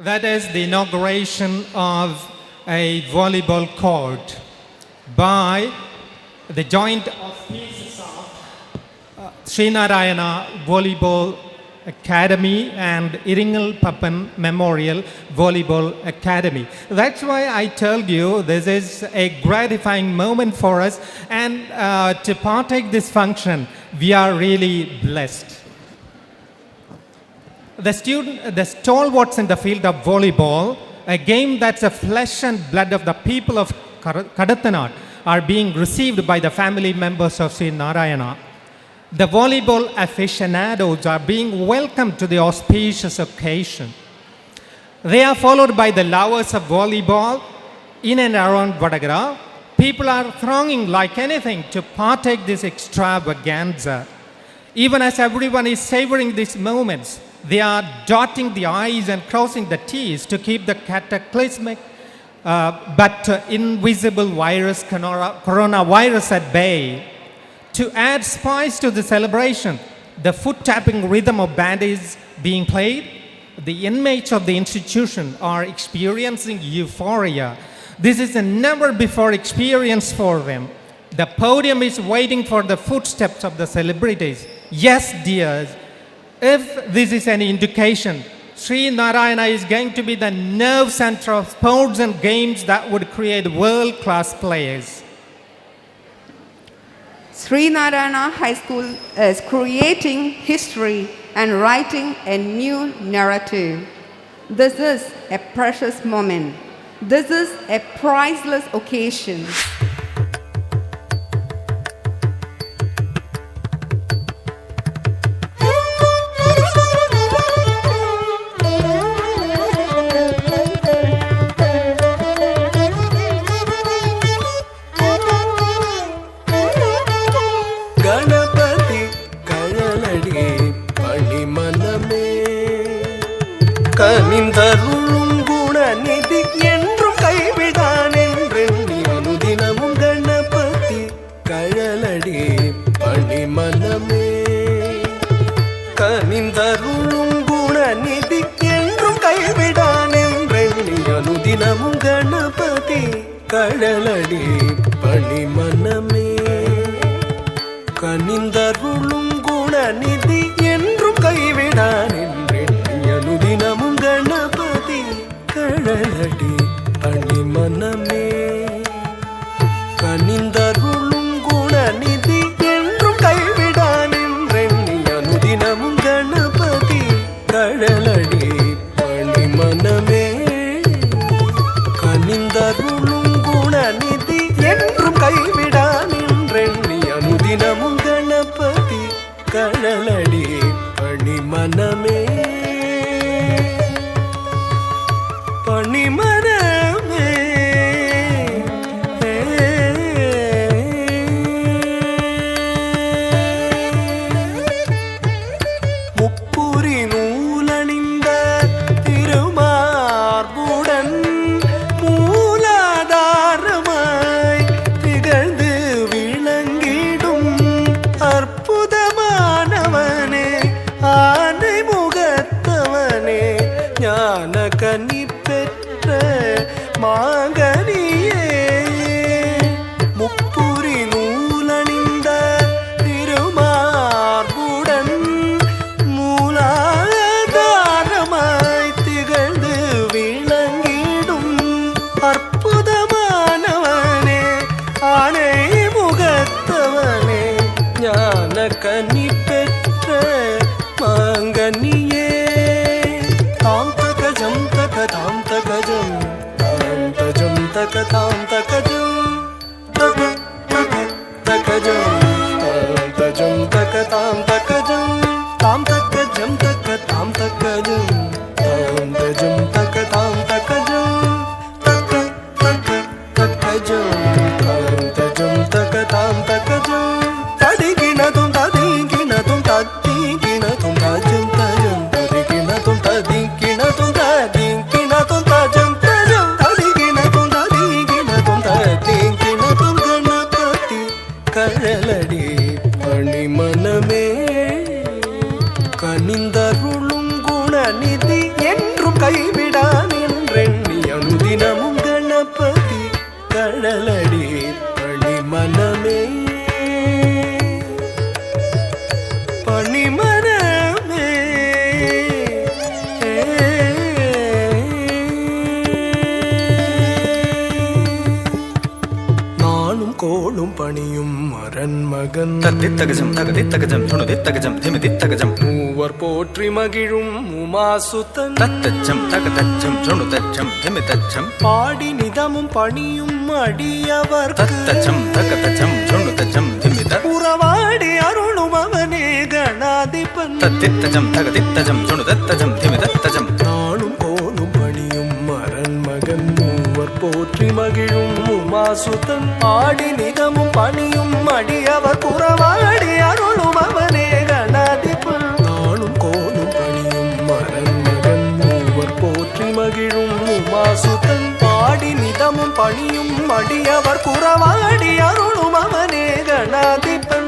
That is the inauguration of a volleyball court by the joint auspices of Srinarayana Volleyball Academy and Iringal Pappan Memorial Volleyball Academy. That's why I told you this is a gratifying moment for us, and to partake this function, we are really blessed. The stalwarts in the field of volleyball, a game that's the flesh and blood of the people of Kadathanad, are being received by the family members of Sri Narayana. The volleyball aficionados are being welcomed to the auspicious occasion. They are followed by the lovers of volleyball in and around Vadagara. People are thronging like anything to partake this extravaganza. Even as everyone is savoring these moments, they are dotting the I's and crossing the T's to keep the cataclysmic but invisible virus, coronavirus, at bay. To add spice to the celebration, the foot-tapping rhythm of band is being played. The inmates of the institution are experiencing euphoria. This is a never-before experience for them. The podium is waiting for the footsteps of the celebrities. Yes, dears, if this is any indication, Sri Narayana is going to be the nerve center of sports and games that would create world-class players. Sri Narayana High School is creating history and writing a new narrative. This is a precious moment. This is a priceless occasion. கனிந்தருளும் Gunanidhi என்றும் கைவிடான் என்றெண்ணி அனுதினமும் கணபதி கழலடி பணிமனமே. கனிந்தருளும் குணநிதி என்றும் கைவிடான் என்றெண்ணி அனுதினமும் கணபதி கழலடி பணிமனமே. கனிந்தருளும் குணநிதி என்றும் கைவிடான் அனுதினமும் கணபதி கழலடி அணிமனமே. கனிந்தருளும் குணநிதி என்றும் கைவிடான் என்றெண்ணி அனுதினமும் கணபதி கழலடி அணிமனமே. கனிந்தருளும் குணநிதி என்றும் கைவிடான் என்றெண்ணி அனுதினமும் கணபதி கழலடி அணிமனமே. பணிமனமே முப்புரி நூலணிந்த திருமார்புடன் மூலாதாரமாய் திகழ்ந்து விளங்கிடும் அற்புதமானவனே, ஆனை முகத்தவனே, ஞான கனி பெற்ற மாங்கனியே. முப்புரி நூலணிந்த திருமார்புடன் மூலாதாரமாய் திகழ்ந்து விளங்கிடும் அற்புதமானவனே, ஆனை முகத்தவனே, ஞான கனி பெற்ற மாங்கனியே. தாம் தகஜம் தகதாம் தகஜம் தாம் தஜம் தகதாம் தகஜம் தக தக தகஜம் தாம் தஜம் தகதாம் தகஜம் தாம் தகஜம் தகதாம் தகஜம் தாம் தஜம் தகதாம் தகஜம் தக தக தகஜம் தாம் தஜம் தகதாம் தகஜம் ததிகினதும் ததிகினதும் ததிகினதும் தஜம் தஜம் ததிகினதும் ததிகினதும் ததிகினதும் தஜம் தஜம் ததிகினதும் ததிகினதும் ததிகினதும் கணபதி கழலடி பணிமனமே. கனிந்தருளும் குணநிதி என்றும் கைவிடா കഴലടി പണിമനമേ പണിമനമേ നാളും കോളും പണിയും മരന്മകൻ തത്തിത്തകജം തകതിത്തകജം തുണുതിത്തകജം ധിമിതിത്തകജം മൂവർ പോற்றி മകിഴും ഉമാസുതൻ തത്തച്ചം തകതച്ചം തുണുതച്ചം ധിമിതച്ചം പാടി നിതമും പണിയും അടിയവർ തത്തച്ചം തകതച്ചം തുണുതച്ചം ധിമിത ഉറവാടി അരുളും അവനെ ഗണാധിപൻ തത്തിത്തജം തകതിത്തജം തുണുതത്തജം ധിമിതത്തജം നാളും കോളും പണിയും മരന്മകൻ മൂവർ പോற்றி മകിഴും ഉമാസുതൻ പാടി നിതമും പണിയും അടിയവർ കുറവാടി അരുളും അവനെ ഗണാധിപൻ നാളും കോളും പണിയും മരന്മകൻ മൂവർ പോற்றி മകിഴും ഉമാസുതൻ പാടി നിതമും പണിയും അടിയവർ കുറവാടി അരുളും അവനെ ഗണാധിപൻ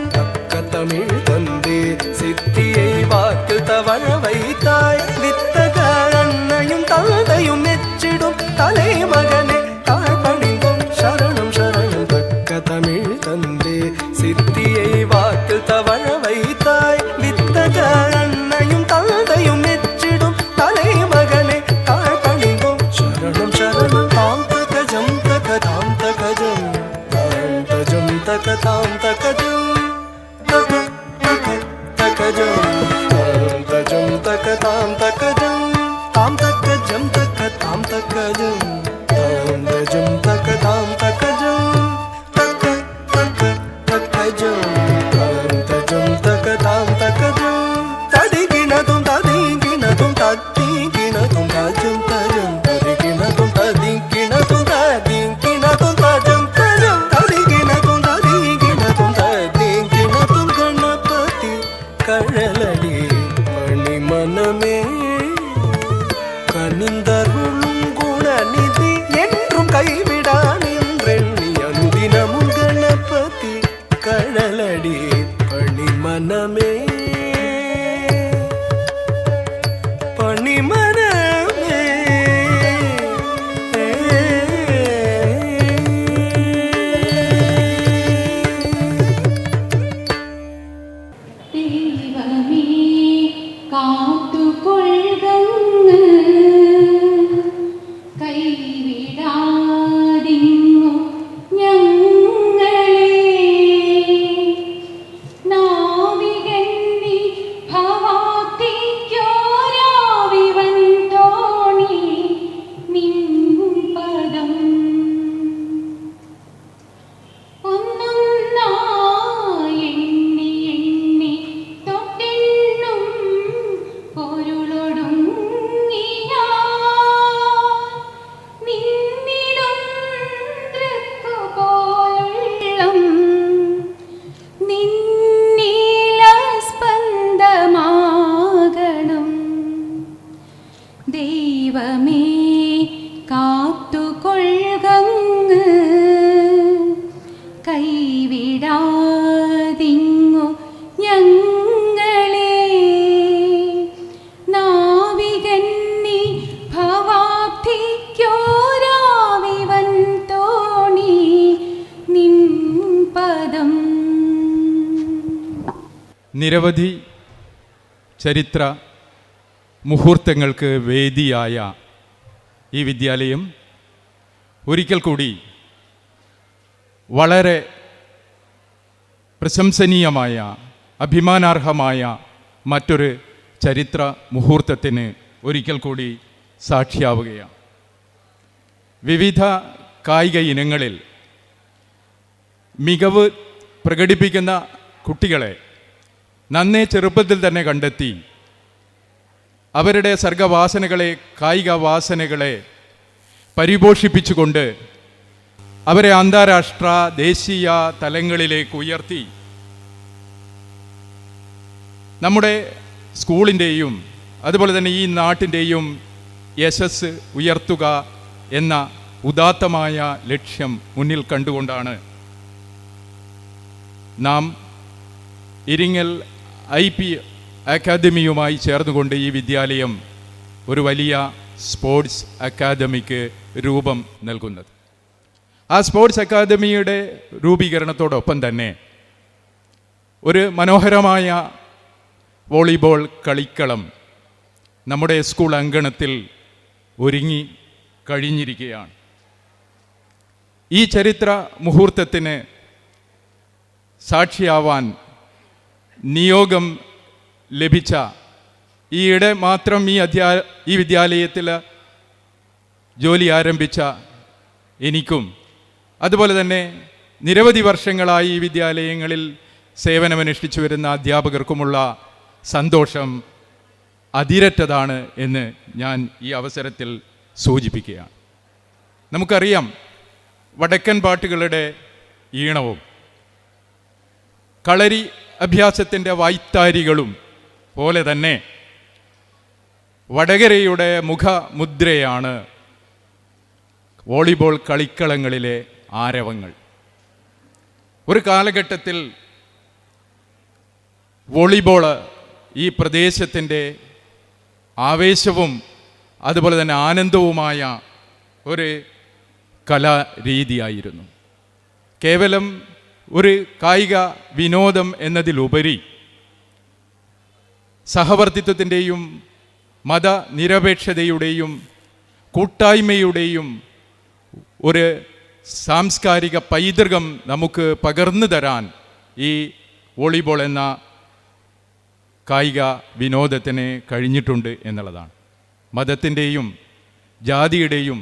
தமிழ் தந்தே சித்தியை வாக்கு தவழ வைத்தாய் வித்தக அன்னையும் தந்தையும் மெச்சிடும் தலைமகனே தாழ்பணிந்தும் சரணம் சரணம் தக்க தமிழ் தந்தே சித்தியை வாக்கு தவழ வைத்தாய் வித்தக அன்னையும் தந்தையும் மெச்சிடும் தலைமகனே தாழ்பணிந்தும் சரணம் சரணம் தாம் தகஜம் தகதாம் தகஜம் தாம் தஜம் தகதாம் தகஜம் തകജം തകതാം തകജം താം തകജം തകതാം തകജം താം തജം തകതാം തകജം തക തക തകജം താം തജം തകതാം തകജം തദിഗിണതും തദിഗിണതും തദിഗിണതും തജം തജം തദിഗിണതും തദിഗിണതും തദിഗിണതും തജം തജം തദിഗിണതും തദിഗിണതും തദിഗിണതും ഗണപതി കഴലടി പണിമനമേ കനിന്തരുളും ഗുണനിധി என்றும் கைவிடான் என்றெண்ணி அனுதினமும் கணபதி கழலடி பணிமனமே பணிமனமே കാത്തുകൊള്ളുന്നു കൈവിടാതിങ്ങു ഞങ്ങളെ നാവികന്നി ഭവാത്തിക്കോരാവിവൻ തോണി നിൻ പദം ഒന്നൊന്നായി എണ്ണി എണ്ണി തൊട്ടെണ്ണും നിന്നിടും തൃക്കുപോലുള്ളം നിന്നീലസ്പന്ദമാകണം ദൈവമേ കാത്തുകൊള്ളുകങ്ങ് കൈവിടാതിങ്ങു ഞങ്ങളെ നാവികന്നി ഭവാബ്ധിക്കോരാവിവൻ തോണി നിൻ പദം. നിരവധി ചരിത്ര മുഹൂർത്തങ്ങൾക്ക് വേദിയായ ഈ വിദ്യാലയം ഒരിക്കൽ കൂടി വളരെ പ്രശംസനീയമായ അഭിമാനാർഹമായ മറ്റൊരു ചരിത്ര മുഹൂർത്തത്തിന് ഒരിക്കൽ കൂടി സാക്ഷിയാവുകയാണ്. വിവിധ കായിക ഇനങ്ങളിൽ മികവ് പ്രകടിപ്പിക്കുന്ന കുട്ടികളെ നന്നേ ചെറുപ്പത്തിൽ തന്നെ കണ്ടെത്തി അവരുടെ സർഗവാസനകളെ, കായിക വാസനകളെ പരിപോഷിപ്പിച്ചുകൊണ്ട് അവരെ അന്താരാഷ്ട്ര ദേശീയ തലങ്ങളിലേക്ക് ഉയർത്തി നമ്മുടെ സ്കൂളിൻ്റെയും അതുപോലെ തന്നെ ഈ നാട്ടിൻ്റെയും യശസ് ഉയർത്തുക എന്ന ഉദാത്തമായ ലക്ഷ്യം മുന്നിൽ കണ്ടുകൊണ്ടാണ് നാം ഇരിങ്ങൽ IP അക്കാദമിയുമായി ചേർന്നുകൊണ്ട് ഈ വിദ്യാലയം ഒരു വലിയ സ്പോർട്സ് അക്കാദമിക്ക് രൂപം നൽകുന്നത്. ആ സ്പോർട്സ് അക്കാദമിയുടെ രൂപീകരണത്തോടൊപ്പം തന്നെ ഒരു മനോഹരമായ വോളിബോൾ കളിക്കളം നമ്മുടെ സ്കൂൾ അങ്കണത്തിൽ ഒരുങ്ങി കഴിഞ്ഞിരിക്കുകയാണ്. ഈ ചരിത്ര മുഹൂർത്തത്തിന് സാക്ഷിയാവാൻ നിയോഗം ലഭിച്ച, ഈയിടെ മാത്രം ഈ വിദ്യാലയത്തിൽ ജോലി ആരംഭിച്ച എനിക്കും അതുപോലെ തന്നെ നിരവധി വർഷങ്ങളായി ഈ വിദ്യാലയങ്ങളിൽ സേവനമനുഷ്ഠിച്ചു വരുന്ന അധ്യാപകർക്കുമുള്ള സന്തോഷം അതിരറ്റതാണ് എന്ന് ഞാൻ ഈ അവസരത്തിൽ സൂചിപ്പിക്കുകയാണ്. നമുക്കറിയാം, വടക്കൻ പാട്ടുകളുടെ ഈണവും കളരി അഭ്യാസത്തിൻ്റെ വായ്ത്താരികളും പോലെ തന്നെ വടകരയുടെ മുഖമുദ്രയാണ് വോളിബോൾ കളിക്കളങ്ങളിലെ ആരവങ്ങൾ. ഒരു കാലഘട്ടത്തിൽ വോളിബോൾ ഈ പ്രദേശത്തിൻ്റെ ആവേശവും അതുപോലെ തന്നെ ആനന്ദവുമായ ഒരു കലാരീതിയായിരുന്നു. കേവലം ഒരു കായിക വിനോദം എന്നതിലുപരി സഹവർത്തിത്വത്തിൻ്റെയും മതനിരപേക്ഷതയുടെയും കൂട്ടായ്മയുടെയും ഒരു സാംസ്കാരിക പൈതൃകം നമുക്ക് പകർന്നു തരാൻ ഈ വോളിബോൾ എന്ന കായിക വിനോദത്തിന് കഴിഞ്ഞിട്ടുണ്ട് എന്നുള്ളതാണ്. മതത്തിൻ്റെയും ജാതിയുടെയും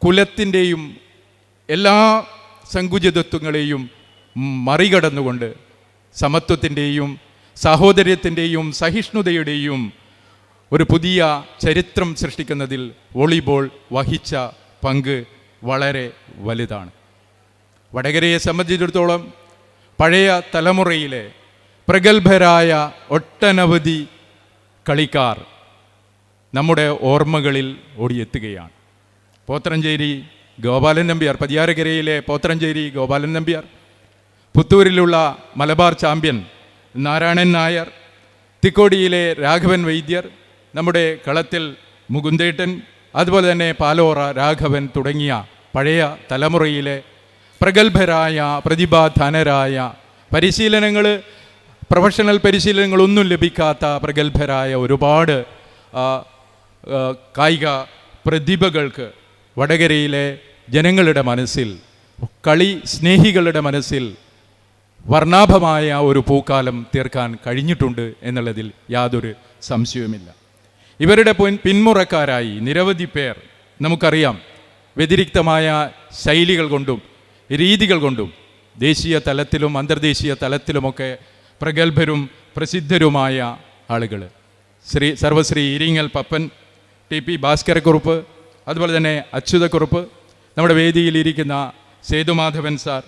കുലത്തിൻ്റെയും എല്ലാ സങ്കുചിതത്വങ്ങളെയും മറികടന്നുകൊണ്ട് സമത്വത്തിൻ്റെയും സാഹോദര്യത്തിൻ്റെയും സഹിഷ്ണുതയുടെയും ഒരു പുതിയ ചരിത്രം സൃഷ്ടിക്കുന്നതിൽ വോളിബോൾ വഹിച്ച പങ്ക് വളരെ വലുതാണ്. വടകരയെ സംബന്ധിച്ചിടത്തോളം പഴയ തലമുറയിലെ പ്രഗത്ഭരായ ഒട്ടനവധി കളിക്കാർ നമ്മുടെ ഓർമ്മകളിൽ ഓടിയെത്തുകയാണ്. പോത്രഞ്ചേരി ഗോപാലൻ നമ്പ്യാർ, പതിയാരക്കരയിലെ പോത്രഞ്ചേരി ഗോപാലൻ നമ്പ്യാർ, പുത്തൂരിലുള്ള മലബാർ ചാമ്പ്യൻ നാരായണൻ നായർ, തിക്കോടിയിലെ രാഘവൻ വൈദ്യർ, നമ്മുടെ കളത്തിൽ മുകുന്ദേട്ടൻ, അതുപോലെ തന്നെ പാലോറ രാഘവൻ തുടങ്ങിയ പഴയ തലമുറയിലെ പ്രഗത്ഭരായ പ്രതിഭാധനരായ പ്രൊഫഷണൽ പരിശീലനങ്ങളൊന്നും ലഭിക്കാത്ത പ്രഗത്ഭരായ ഒരുപാട് കായിക പ്രതിഭകൾക്ക് വടകരയിലെ ജനങ്ങളുടെ മനസ്സിൽ, കളി സ്നേഹികളുടെ മനസ്സിൽ വർണ്ണാഭമായ ഒരു പൂക്കാലം തീർക്കാൻ കഴിഞ്ഞിട്ടുണ്ട് എന്നുള്ളതിൽ യാതൊരു സംശയവുമില്ല. ഇവരുടെ പിന്മുറക്കാരായി നിരവധി പേർ നമുക്കറിയാം. വ്യതിരിക്തമായ ശൈലികൾ കൊണ്ടും രീതികൾ കൊണ്ടും ദേശീയ തലത്തിലും അന്തർദേശീയ തലത്തിലുമൊക്കെ പ്രഗത്ഭരും പ്രസിദ്ധരുമായ ആളുകൾ. സർവശ്രീ ഇരിങ്ങൽ പപ്പൻ, ടി.പി. ഭാസ്കരക്കുറുപ്പ്, അതുപോലെ തന്നെ അച്യുതക്കുറുപ്പ്, നമ്മുടെ വേദിയിലിരിക്കുന്ന സേതുമാധവൻ സാർ,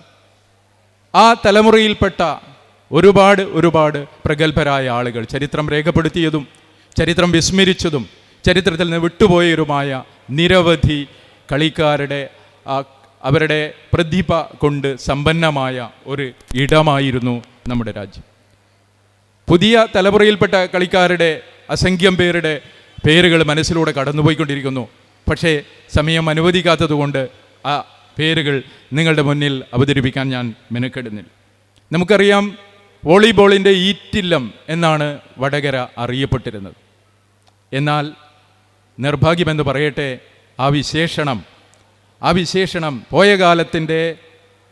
ആ തലമുറയിൽപ്പെട്ട ഒരുപാട് പ്രഗത്ഭരായ ആളുകൾ, ചരിത്രം രേഖപ്പെടുത്തിയതും ചരിത്രം വിസ്മരിച്ചതും ചരിത്രത്തിൽ നിന്ന് വിട്ടുപോയവരുമായ നിരവധി കളിക്കാരുടെ അവരുടെ പ്രതിഭ കൊണ്ട് സമ്പന്നമായ ഒരു ഇടമായിരുന്നു നമ്മുടെ രാജ്യം. പുതിയ തലമുറയിൽപ്പെട്ട കളിക്കാരുടെ അസംഖ്യം പേരുടെ പേരുകൾ മനസ്സിലൂടെ കടന്നുപോയിക്കൊണ്ടിരിക്കുന്നു. പക്ഷേ സമയം അനുവദിക്കാത്തതുകൊണ്ട് ആ പേരുകൾ നിങ്ങളുടെ മുന്നിൽ അവതരിപ്പിക്കാൻ ഞാൻ മെനക്കെടുന്നില്ല. നമുക്കറിയാം, വോളിബോളിൻ്റെ ഈറ്റില്ലം എന്നാണ് വടകര അറിയപ്പെട്ടിരുന്നത്. എന്നാൽ നിർഭാഗ്യമെന്ന് പറയട്ടെ, ആ വിശേഷണം പോയ കാലത്തിൻ്റെ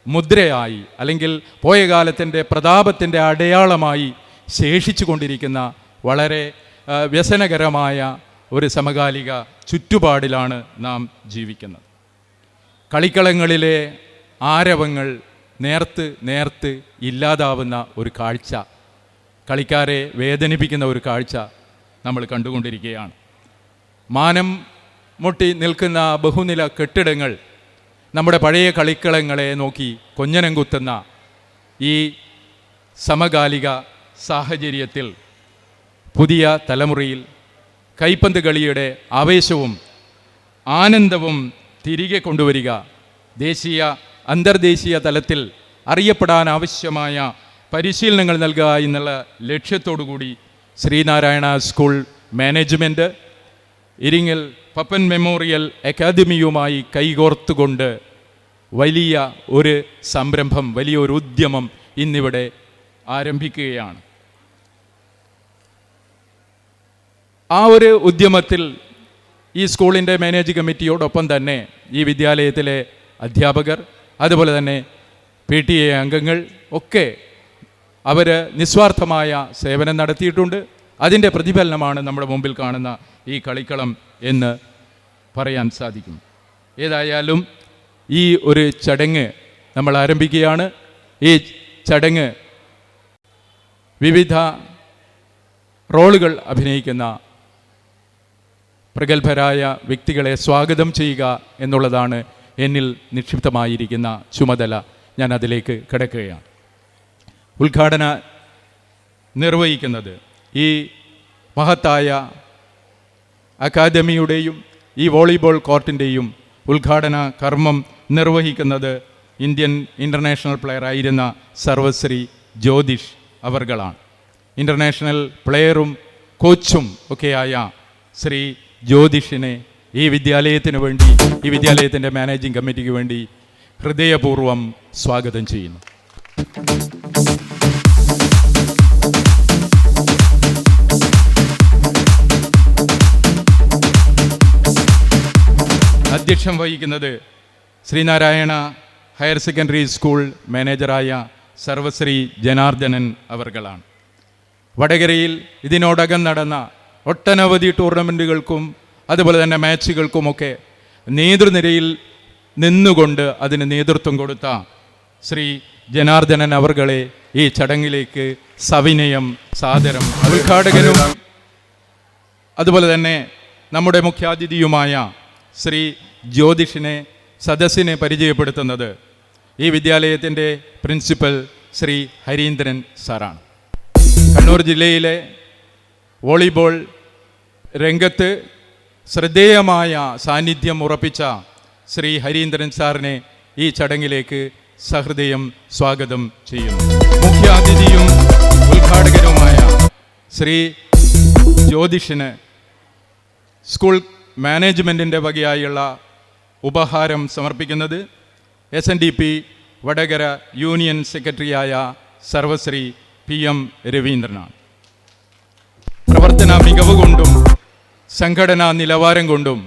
മുദ്രയായി, അല്ലെങ്കിൽ പോയ കാലത്തിൻ്റെ പ്രതാപത്തിൻ്റെ അടയാളമായി ശേഷിച്ചു കൊണ്ടിരിക്കുന്ന വളരെ വ്യസനകരമായ ഒരു സമകാലിക ചുറ്റുപാടിലാണ് നാം ജീവിക്കുന്നത്. കളിക്കളങ്ങളിലെ ആരവങ്ങൾ നേർത്ത് ഇല്ലാതാവുന്ന ഒരു കാഴ്ച, കളിക്കാരെ വേദനിപ്പിക്കുന്ന ഒരു കാഴ്ച നമ്മൾ കണ്ടുകൊണ്ടിരിക്കുകയാണ്. മാനം മുട്ടി നിൽക്കുന്ന ബഹുനില കെട്ടിടങ്ങൾ നമ്മുടെ പഴയ കളിക്കളങ്ങളെ നോക്കി കൊഞ്ഞനം കുത്തുന്ന ഈ സമകാലിക സാഹചര്യത്തിൽ പുതിയ തലമുറയിൽ കൈപ്പന്ത് കളിയുടെ ആവേശവും ആനന്ദവും തിരികെ കൊണ്ടുവരിക, ദേശീയ അന്തർദേശീയ തലത്തിൽ അറിയപ്പെടാൻ ആവശ്യമായ പരിശീലനങ്ങൾ നൽകുക എന്നുള്ള ലക്ഷ്യത്തോടുകൂടി Sreenarayana school management Iringal Pappan memorial അക്കാദമിയുമായി കൈകോർത്തുകൊണ്ട് വലിയ ഒരു സംരംഭം, വലിയൊരു ഉദ്യമം ഇന്നിവിടെ ആരംഭിക്കുകയാണ്. ആ ഒരു ഉദ്യമത്തിൽ ഈ സ്കൂളിൻ്റെ മാനേജിംഗ് കമ്മിറ്റിയോടൊപ്പം തന്നെ ഈ വിദ്യാലയത്തിലെ അധ്യാപകർ, അതുപോലെ തന്നെ PTA അംഗങ്ങൾ ഒക്കെ അവർ നിസ്വാർത്ഥമായ സേവനം നടത്തിയിട്ടുണ്ട്. അതിൻ്റെ പ്രതിഫലനമാണ് നമ്മുടെ മുമ്പിൽ കാണുന്ന ഈ കളിക്കളം എന്ന് പറയാൻ സാധിക്കും. ഏതായാലും ഈ ഒരു ചടങ്ങ് നമ്മൾ ആരംഭിക്കുകയാണ്. ഈ ചടങ്ങ് വിവിധ റോളുകൾ അഭിനയിക്കുന്ന പ്രഗത്ഭരായ വ്യക്തികളെ സ്വാഗതം ചെയ്യുക എന്നുള്ളതാണ് എന്നിൽ നിക്ഷിപ്തമായിരിക്കുന്ന ചുമതല. ഞാൻ അതിലേക്ക് കിടക്കുകയാണ്. ഉദ്ഘാടന നിർവഹിക്കുന്നത് ഈ മഹത്തായ അക്കാദമിയുടെയും ഈ വോളിബോൾ കോർട്ടിൻ്റെയും ഉദ്ഘാടന കർമ്മം നിർവഹിക്കുന്നത് ഇന്ത്യൻ ഇൻ്റർനാഷണൽ പ്ലെയറായിരുന്ന സർവശ്രീ ജ്യോതിഷ് അവർകളാണ്. ഇൻ്റർനാഷണൽ പ്ലെയറും കോച്ചും ഒക്കെയായ ശ്രീ ജ്യോതിഷിനെ ഈ വിദ്യാലയത്തിന് വേണ്ടി, ഈ വിദ്യാലയത്തിൻ്റെ മാനേജിംഗ് കമ്മിറ്റിക്ക് വേണ്ടി ഹൃദയപൂർവ്വം സ്വാഗതം ചെയ്യുന്നു. അധ്യക്ഷം വഹിക്കുന്നത് ശ്രീനാരായണ ഹയർ സെക്കൻഡറി സ്കൂൾ മാനേജറായ സർവശ്രീ ജനാർദ്ദനൻ അവർകളാണ്. വടകരയിൽ ഇതിനോടകം നടന്ന ഒട്ടനവധി ടൂർണമെൻറ്റുകൾക്കും അതുപോലെ തന്നെ മാച്ചുകൾക്കുമൊക്കെ നേതൃനിരയിൽ നിന്നുകൊണ്ട് അതിന് നേതൃത്വം കൊടുത്ത ശ്രീ ജനാർദ്ദനൻ അവർകളെ ഈ ചടങ്ങിലേക്ക് സവിനയം സാദരം ഉദ്ഘാടകനും അതുപോലെ തന്നെ നമ്മുടെ മുഖ്യാതിഥിയുമായ ശ്രീ ജ്യോതിഷിനെ സദസ്സിനെ പരിചയപ്പെടുത്തുന്നത് ഈ വിദ്യാലയത്തിൻ്റെ പ്രിൻസിപ്പൽ ശ്രീ ഹരീന്ദ്രൻ സാറാണ്. കണ്ണൂർ ജില്ലയിലെ വോളിബോൾ രംഗത്ത് ശ്രദ്ധേയമായ സാന്നിധ്യം ഉറപ്പിച്ച ശ്രീ ഹരീന്ദ്രൻ സാറിനെ ഈ ചടങ്ങിലേക്ക് സഹൃദയം സ്വാഗതം ചെയ്യുന്നു. മുഖ്യാതിഥിയും ഉദ്ഘാടകനുമായ ശ്രീ ജ്യോതിഷിന് സ്കൂൾ മാനേജ്മെൻറ്റിൻ്റെ വകയായുള്ള ഉപഹാരം സമർപ്പിക്കുന്നത് SNDP വടകര യൂണിയൻ സെക്രട്ടറിയായ സർവശ്രീ PM രവീന്ദ്രനാണ്. പ്രവർത്തന മികവ് കൊണ്ടും സംഘടനാ നിലവാരം കൊണ്ടും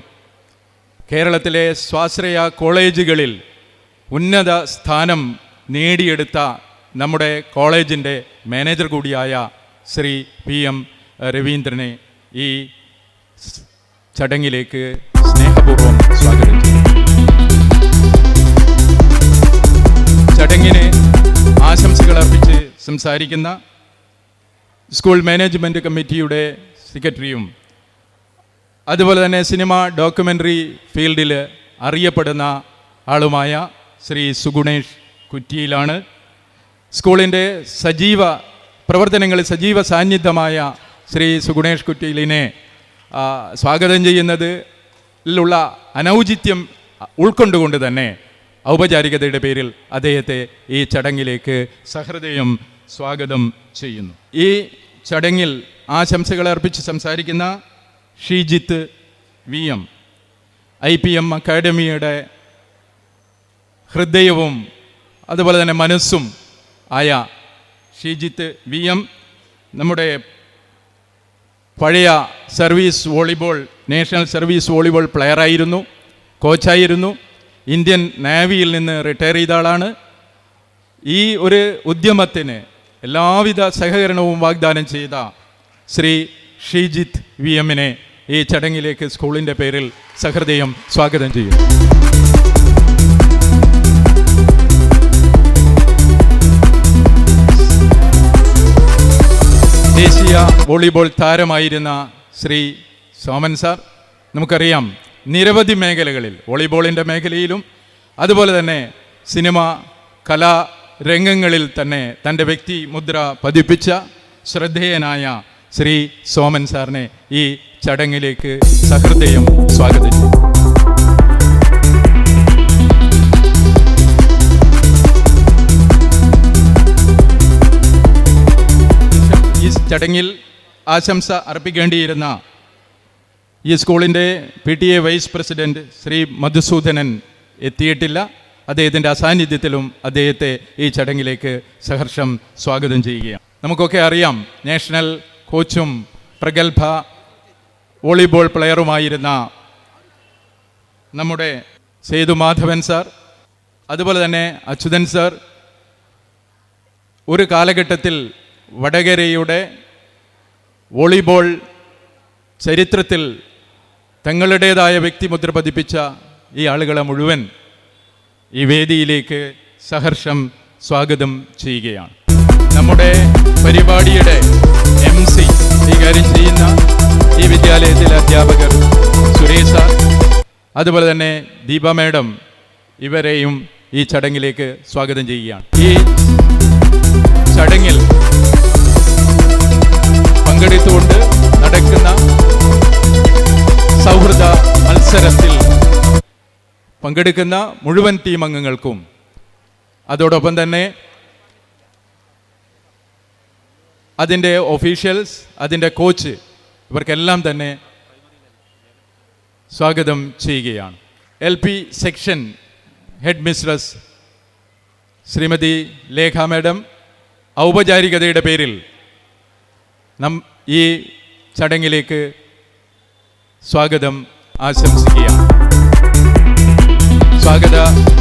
കേരളത്തിലെ സ്വാശ്രയ കോളേജുകളിൽ ഉന്നത സ്ഥാനം നേടിയെടുത്ത നമ്മുടെ കോളേജിൻ്റെ മാനേജർ കൂടിയായ ശ്രീ PM രവീന്ദ്രനെ ഈ ചടങ്ങിലേക്ക് സ്നേഹപൂർവ്വം സ്വാഗതം ചെയ്യും. ചടങ്ങിന് ആശംസകൾ അർപ്പിച്ച് സംസാരിക്കുന്ന സ്കൂൾ മാനേജ്മെൻറ്റ് കമ്മിറ്റിയുടെ സെക്രട്ടറിയും അതുപോലെ തന്നെ സിനിമ ഡോക്യുമെൻ്ററി ഫീൽഡിൽ അറിയപ്പെടുന്ന ആളുമായ ശ്രീ സുഗുണേഷ് കുറ്റിയിലാണ്. സ്കൂളിൻ്റെ സജീവ പ്രവർത്തനങ്ങളിൽ സജീവ സാന്നിധ്യമായ ശ്രീ സുഗുണേഷ് കുറ്റിയിലിനെ സ്വാഗതം ചെയ്യുന്നതിലുള്ള അനൗചിത്യം ഉൾക്കൊണ്ടുകൊണ്ട് തന്നെ ഔപചാരികതയുടെ പേരിൽ അദ്ദേഹത്തെ ഈ ചടങ്ങിലേക്ക് സഹൃദയം സ്വാഗതം ചെയ്യുന്നു. ഈ ചടങ്ങിൽ ആശംസകൾ അർപ്പിച്ച് സംസാരിക്കുന്ന ഷീജിത്ത് VM IPM അക്കാഡമിയുടെ ഹൃദയവും അതുപോലെ തന്നെ മനസ്സും ആയ ഷീജിത്ത് VM നമ്മുടെ പഴയ service volleyball national service volleyball പ്ലെയറായിരുന്നു, കോച്ചായിരുന്നു. ഇന്ത്യൻ നേവിയിൽ നിന്ന് റിട്ടയർ ചെയ്ത ആളാണ്. ഈ ഒരു ഉദ്യമത്തിന് എല്ലാവിധ സഹകരണവും വാഗ്ദാനം ചെയ്ത ശ്രീ ഷീജിത്ത് VM-നെ ഈ ചടങ്ങിലേക്ക് സ്കൂളിൻ്റെ പേരിൽ സഹൃദയം സ്വാഗതം ചെയ്യുന്നു. ദേശീയ വോളിബോൾ താരമായിരുന്ന ശ്രീ സോമൻ സാർ, നമുക്കറിയാം നിരവധി മേഖലകളിൽ വോളിബോളിൻ്റെ മേഖലയിലും അതുപോലെ തന്നെ സിനിമ കലാരംഗങ്ങളിൽ തന്നെ തൻ്റെ വ്യക്തി മുദ്ര പതിപ്പിച്ച ശ്രദ്ധേയനായ ശ്രീ സോമൻ സാറിനെ ഈ ചടങ്ങിലേക്ക് സഹൃദയം സ്വാഗതം ചെയ്യും. ഈ ചടങ്ങിൽ ആശംസ അർപ്പിക്കേണ്ടിയിരുന്ന ഈ സ്കൂളിൻ്റെ PTA vice president Shri Madhusoodanan എത്തിയിട്ടില്ല. അദ്ദേഹത്തിൻ്റെ അസാന്നിധ്യത്തിലും അദ്ദേഹത്തെ ഈ ചടങ്ങിലേക്ക് സഹർഷം സ്വാഗതം ചെയ്യുകയാണ്. നമുക്കൊക്കെ അറിയാം, നാഷണൽ കോച്ചും പ്രഗത്ഭ വോളിബോൾ പ്ലെയറുമായിരുന്ന നമ്മുടെ സേതുമാധവൻ സാർ, അതുപോലെ തന്നെ അച്യുതൻ സാർ ഒരു കാലഘട്ടത്തിൽ വടകരയുടെ വോളിബോൾ ചരിത്രത്തിൽ തങ്ങളുടേതായ വ്യക്തിമുദ്ര പതിപ്പിച്ച ഈ ആളുകളെ മുഴുവൻ ഈ വേദിയിലേക്ക് സഹർഷം സ്വാഗതം ചെയ്യുകയാണ്. നമ്മുടെ പരിപാടിയുടെ MC കൈകാര്യം ചെയ്യുന്ന ഈ വിദ്യാലയത്തിലെ അധ്യാപകർ സുരേഷ് സാർ, അതുപോലെ തന്നെ ദീപ മേഡം, ഇവരെയും ഈ ചടങ്ങിലേക്ക് സ്വാഗതം ചെയ്യുകയാണ്. ഈ ചടങ്ങിൽ പങ്കെടുത്തുകൊണ്ട് നടക്കുന്ന സൗഹൃദ മത്സരത്തിൽ പങ്കെടുക്കുന്ന മുഴുവൻ ടീം അംഗങ്ങൾക്കും, അതോടൊപ്പം തന്നെ അതിൻ്റെ ഒഫീഷ്യൽസ്, അതിൻ്റെ കോച്ച്, ഇവർക്കെല്ലാം തന്നെ സ്വാഗതം ചെയ്യുകയാണ്. LP section headmistress Shrimati Lekha madam ഔപചാരികതയുടെ പേരിൽ ഈ ചടങ്ങിലേക്ക് സ്വാഗതം ആശംസിക്കുകയാണ്. സ്വാഗത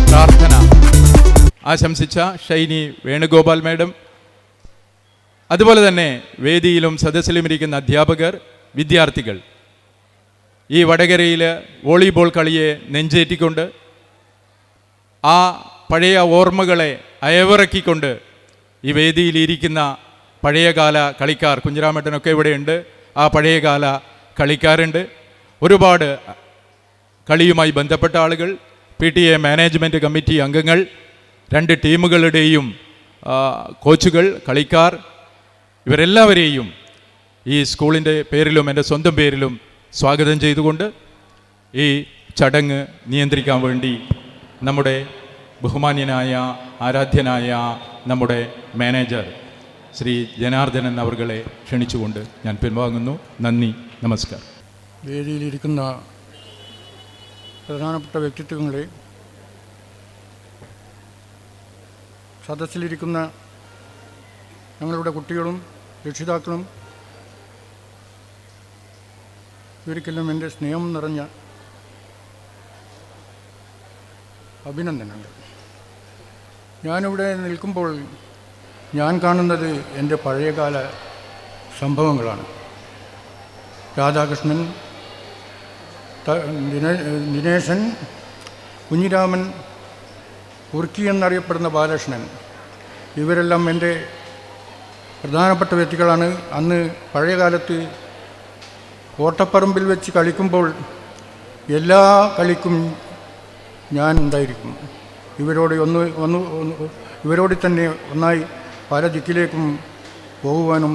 പ്രാർത്ഥന ആശംസിച്ച ഷൈനി വേണുഗോപാൽ മേഡം, അതുപോലെ തന്നെ വേദിയിലും സദസ്സിലും ഇരിക്കുന്ന അധ്യാപകർ, വിദ്യാർത്ഥികൾ, ഈ വടകരയിൽ വോളിബോൾ കളിയെ നെഞ്ചേറ്റിക്കൊണ്ട് ആ പഴയ ഓർമ്മകളെ അയവിറക്കിക്കൊണ്ട് ഈ വേദിയിലിരിക്കുന്ന പഴയകാല കളിക്കാർ, കുഞ്ഞിരാമേട്ടനൊക്കെ ഇവിടെയുണ്ട്, ആ പഴയകാല കളിക്കാരുണ്ട്, ഒരുപാട് കളിയുമായി ബന്ധപ്പെട്ട ആളുകൾ, PTA മാനേജ്മെൻറ്റ് കമ്മിറ്റി അംഗങ്ങൾ, 2 ടീമുകളുടെയും കോച്ചുകൾ, കളിക്കാർ, ഇവരെല്ലാവരെയും ഈ സ്കൂളിൻ്റെ പേരിലും എൻ്റെ സ്വന്തം പേരിലും സ്വാഗതം ചെയ്തുകൊണ്ട് ഈ ചടങ്ങ് നിയന്ത്രിക്കാൻ വേണ്ടി നമ്മുടെ ബഹുമാന്യനായ ആരാധ്യനായ നമ്മുടെ മാനേജർ ശ്രീ ജനാർദ്ദനൻ അവർകളെ ക്ഷണിച്ചുകൊണ്ട് ഞാൻ പിൻവാങ്ങുന്നു. നന്ദി, നമസ്കാരം. വേദിയിലിരിക്കുന്ന പ്രധാനപ്പെട്ട വ്യക്തിത്വങ്ങളെ, സദസ്സിലിരിക്കുന്ന ഞങ്ങളുടെ കുട്ടികളും രക്ഷിതാക്കളും, ഒരിക്കലും എൻ്റെ സ്നേഹം നിറഞ്ഞ അഭിനന്ദനങ്ങൾ. ഞാനിവിടെ നിൽക്കുമ്പോൾ ഞാൻ കാണുന്നത് എൻ്റെ പഴയകാല സംഭവങ്ങളാണ്. രാധാകൃഷ്ണൻ, ദിനേശൻ, കുഞ്ഞിരാമൻ, ഉർക്കി എന്നറിയപ്പെടുന്ന ബാലകൃഷ്ണൻ, ഇവരെല്ലാം എൻ്റെ പ്രധാനപ്പെട്ട വ്യക്തികളാണ്. അന്ന് പഴയ കാലത്ത് കോട്ടപ്പറമ്പിൽ വെച്ച് കളിക്കുമ്പോൾ എല്ലാ കളിക്കും ഞാൻ ഉണ്ടായിരിക്കും. ഇവരോട് തന്നെ ഒന്നായി പല ദിക്കിലേക്കും പോകുവാനും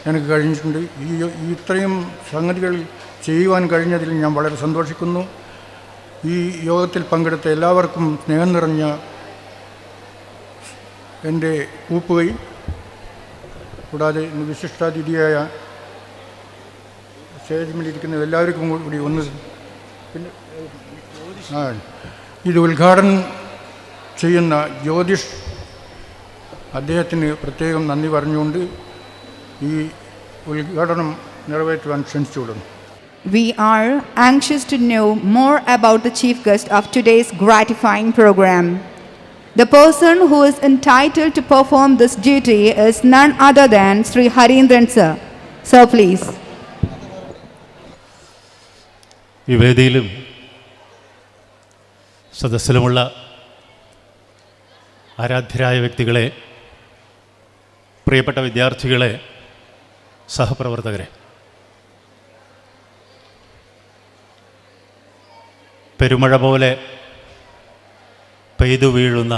എനിക്ക് കഴിഞ്ഞിട്ടുണ്ട്. ഇത്രയും സംഗതികൾ ചെയ്യുവാൻ കഴിഞ്ഞതിൽ ഞാൻ വളരെ സന്തോഷിക്കുന്നു. ഈ യോഗത്തിൽ പങ്കെടുത്ത എല്ലാവർക്കും സ്നേഹം നിറഞ്ഞ എൻ്റെ കൂപ്പുകൈ, കൂടാതെ വിശിഷ്ടാതിഥിയായ സ്റ്റേജിലിരിക്കുന്ന എല്ലാവർക്കും കൂടി ഒന്ന് പിന്നെ ഇത് ഉദ്ഘാടനം ചെയ്യുന്ന ജ്യോതിഷ്, അദ്ദേഹത്തിന് പ്രത്യേകം നന്ദി പറഞ്ഞുകൊണ്ട് ഈ ഉദ്ഘാടനം നിറവേറ്റുവാൻ ക്ഷണിച്ചുകൊള്ളുന്നു. We are anxious to know more about the chief guest of today's gratifying program. The person who is entitled to perform this duty is none other than Sri Harindran sir. Sir, please. ഈ വേദിയിലും സദസ്സിലുമുള്ള ആരാധ്യരായ വ്യക്തികളെ, പ്രിയപ്പെട്ട വിദ്യാർത്ഥികളെ, സഹപ്രവർത്തകരെ, പെരുമഴ പോലെ പെയ്തു വീഴുന്ന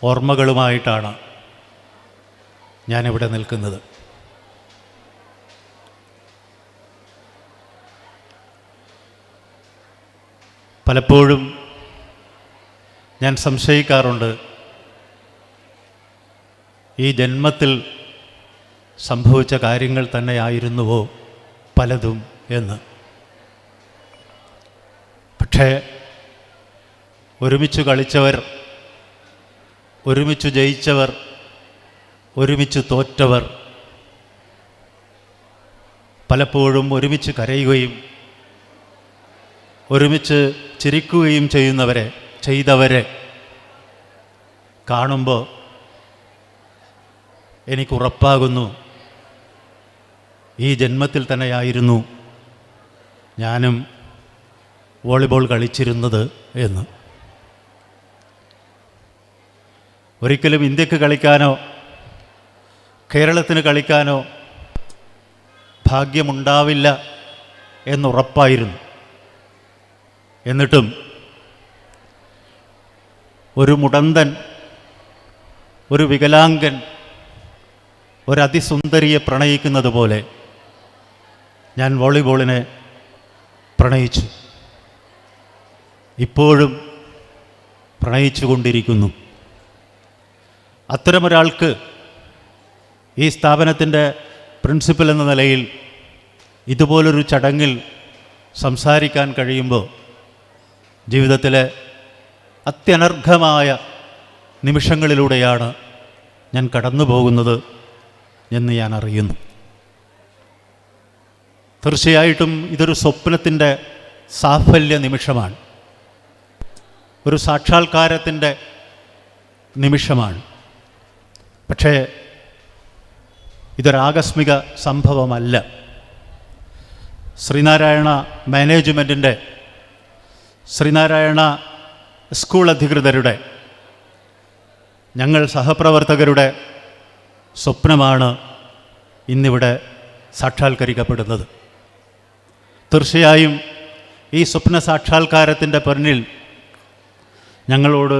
ഓർമ്മകളുമായിട്ടാണ് ഞാനിവിടെ നിൽക്കുന്നത്. പലപ്പോഴും ഞാൻ സംശയിക്കാറുണ്ട്, ഈ ജന്മത്തിൽ സംഭവിച്ച കാര്യങ്ങൾ തന്നെയായിരുന്നുവോ പലതും എന്ന്. പക്ഷേ പക്ഷേ ഒരുമിച്ച് കളിച്ചവർ, ഒരുമിച്ച് ജയിച്ചവർ, ഒരുമിച്ച് തോറ്റവർ, പലപ്പോഴും ഒരുമിച്ച് കരയുകയും ഒരുമിച്ച് ചിരിക്കുകയും ചെയ്തവരെ കാണുമ്പോൾ എനിക്കുറപ്പാകുന്നു ഈ ജന്മത്തിൽ തന്നെയായിരുന്നു ഞാനും വോളിബോൾ കളിച്ചിരുന്നത് എന്ന്. ഒരിക്കലും ഇന്ത്യക്ക് കളിക്കാനോ കേരളത്തിന് കളിക്കാനോ ഭാഗ്യമുണ്ടാവില്ല എന്നുറപ്പായിരുന്നു. എന്നിട്ടും ഒരു മുടന്തൻ, ഒരു വികലാംഗൻ ഒരതിസുന്ദരിയെ പ്രണയിക്കുന്നത് പോലെ ഞാൻ വോളിബോളിനെ പ്രണയിച്ചു. ഇപ്പോഴും പ്രണയിച്ചു കൊണ്ടിരിക്കുന്നു. അത്തരമൊരാൾക്ക് ഈ സ്ഥാപനത്തിൻ്റെ പ്രിൻസിപ്പൽ എന്ന നിലയിൽ ഇതുപോലൊരു ചടങ്ങിൽ സംസാരിക്കാൻ കഴിയുമ്പോൾ ജീവിതത്തിലെ അത്യനർഘമായ നിമിഷങ്ങളിലൂടെയാണ് ഞാൻ കടന്നു പോകുന്നത് എന്ന് ഞാൻ അറിയുന്നു. തീർച്ചയായിട്ടും ഇതൊരു സ്വപ്നത്തിൻ്റെ സാഫല്യ നിമിഷമാണ്, ഒരു സാക്ഷാത്കാരത്തിൻ്റെ നിമിഷമാണ്. പക്ഷേ ഇതൊരാകസ്മിക സംഭവമല്ല. ശ്രീനാരായണ മാനേജ്മെൻറ്റിൻ്റെ, ശ്രീനാരായണ സ്കൂൾ അധികൃതരുടെ, ഞങ്ങൾ സഹപ്രവർത്തകരുടെ സ്വപ്നമാണ് ഇന്നിവിടെ സാക്ഷാത്കരിക്കപ്പെടുന്നത്. തീർച്ചയായും ഈ സ്വപ്ന സാക്ഷാത്കാരത്തിൻ്റെ പിന്നിൽ ഞങ്ങളോട്